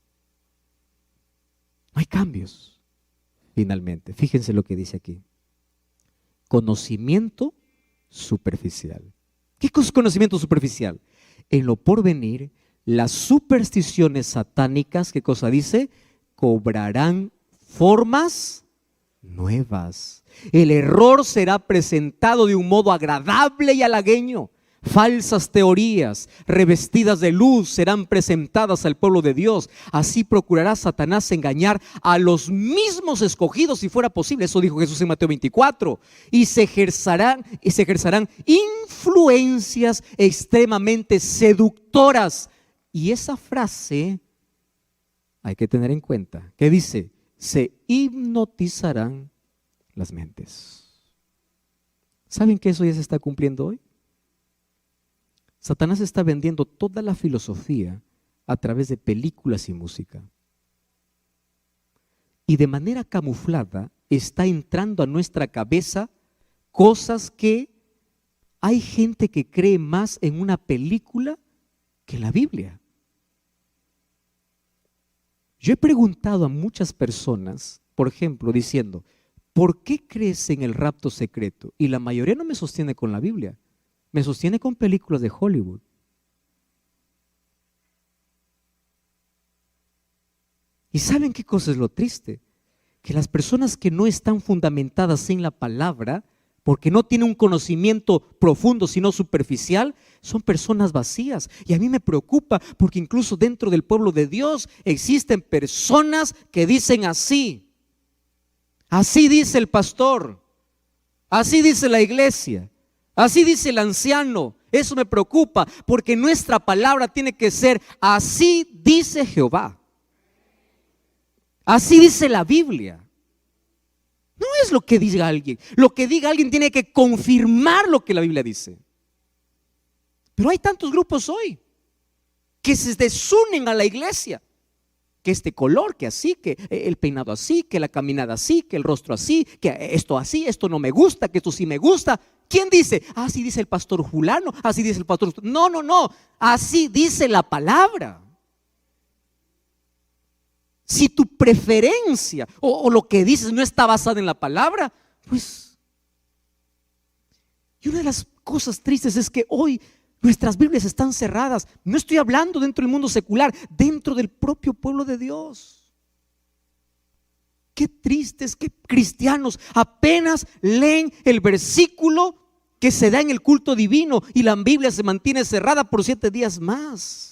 No hay cambios. Finalmente, fíjense lo que dice aquí. Conocimiento superficial. ¿Qué es conocimiento superficial? En lo porvenir, las supersticiones satánicas, ¿qué cosa dice? Cobrarán formas nuevas. El error será presentado de un modo agradable y halagueño. Falsas teorías revestidas de luz serán presentadas al pueblo de Dios. Así procurará Satanás engañar a los mismos escogidos, si fuera posible. Eso dijo Jesús en Mateo 24. Y se ejercerán influencias extremadamente seductoras. Y esa frase hay que tener en cuenta. ¿Qué dice? Se hipnotizarán las mentes. ¿Saben que eso ya se está cumpliendo hoy? Satanás está vendiendo toda la filosofía a través de películas y música. Y de manera camuflada está entrando a nuestra cabeza cosas que hay gente que cree más en una película que en la Biblia. Yo he preguntado a muchas personas, por ejemplo, diciendo, ¿por qué crees en el rapto secreto? Y la mayoría no me sostiene con la Biblia. Me sostiene con películas de Hollywood. ¿Y saben qué cosa es lo triste? Que las personas que no están fundamentadas en la palabra, porque no tienen un conocimiento profundo sino superficial, son personas vacías. Y a mí me preocupa porque incluso dentro del pueblo de Dios existen personas que dicen así. Así dice el pastor, así dice la iglesia. Así dice el anciano. Eso me preocupa porque nuestra palabra tiene que ser así dice Jehová. Así dice la Biblia. No es lo que diga alguien. Lo que diga alguien tiene que confirmar lo que la Biblia dice. Pero hay tantos grupos hoy que se desunen a la iglesia. Que este color, que así, que el peinado así, que la caminada así, que el rostro así, que esto así, esto no me gusta, que esto sí me gusta. ¿Quién dice? Así dice el pastor fulano, así dice el pastor. No, así dice la palabra. Si tu preferencia o lo que dices no está basada en la palabra, pues... Y una de las cosas tristes es que hoy nuestras Biblias están cerradas. No estoy hablando dentro del mundo secular, dentro del propio pueblo de Dios. Qué triste es que cristianos apenas leen el versículo que se da en el culto divino y la Biblia se mantiene cerrada por 7 días más.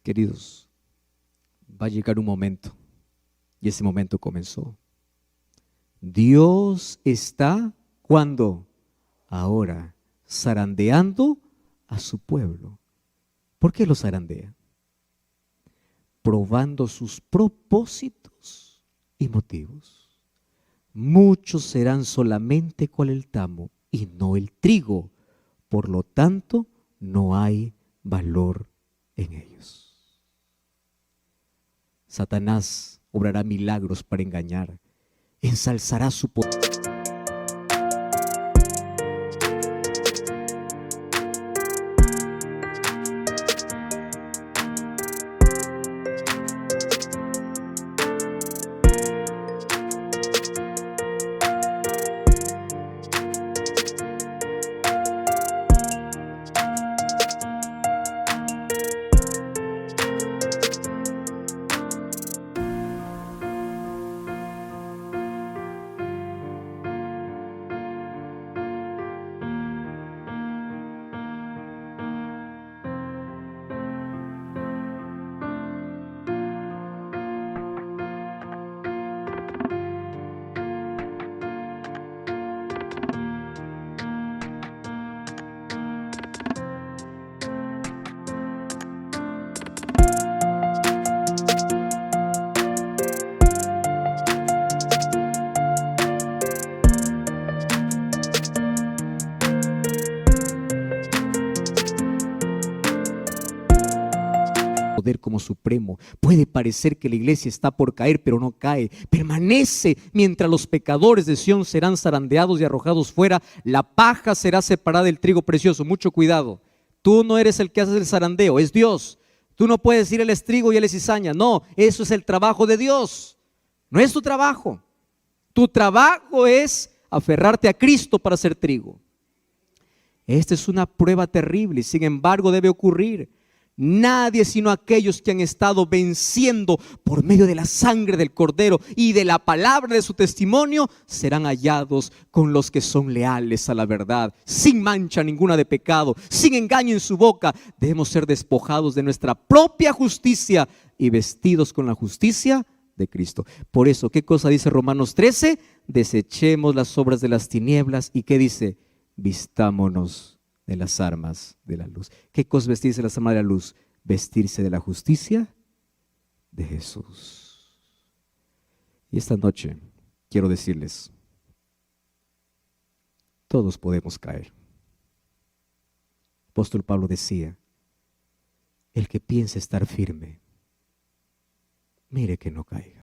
Queridos, va a llegar un momento, y ese momento comenzó. Dios está, ¿cuándo? Ahora, zarandeando a su pueblo. ¿Por qué lo zarandea? Probando sus propósitos y motivos. Muchos serán solamente cual el tamo y no el trigo, por lo tanto no hay valor en ellos. Satanás obrará milagros para engañar, ensalzará su poder. Poder como supremo. Puede parecer que la iglesia está por caer, pero no cae. Permanece mientras los pecadores de Sión serán zarandeados y arrojados fuera. La paja será separada del trigo precioso. Mucho cuidado. Tú no eres el que haces el zarandeo, es Dios. Tú no puedes decir él es trigo y él es cizaña. No, eso es el trabajo de Dios. No es tu trabajo. Tu trabajo es aferrarte a Cristo para ser trigo. Esta es una prueba terrible y sin embargo debe ocurrir. Nadie sino aquellos que han estado venciendo por medio de la sangre del Cordero y de la palabra de su testimonio serán hallados con los que son leales a la verdad, sin mancha ninguna de pecado, sin engaño en su boca. Debemos ser despojados de nuestra propia justicia y vestidos con la justicia de Cristo. Por eso, ¿qué cosa dice Romanos 13? Desechemos las obras de las tinieblas. ¿Y qué dice? Vistámonos de las armas de la luz. ¿Qué cosa vestirse de las armas de la luz? Vestirse de la justicia de Jesús. Y esta noche quiero decirles, todos podemos caer. El apóstol Pablo decía, el que piense estar firme, mire que no caiga.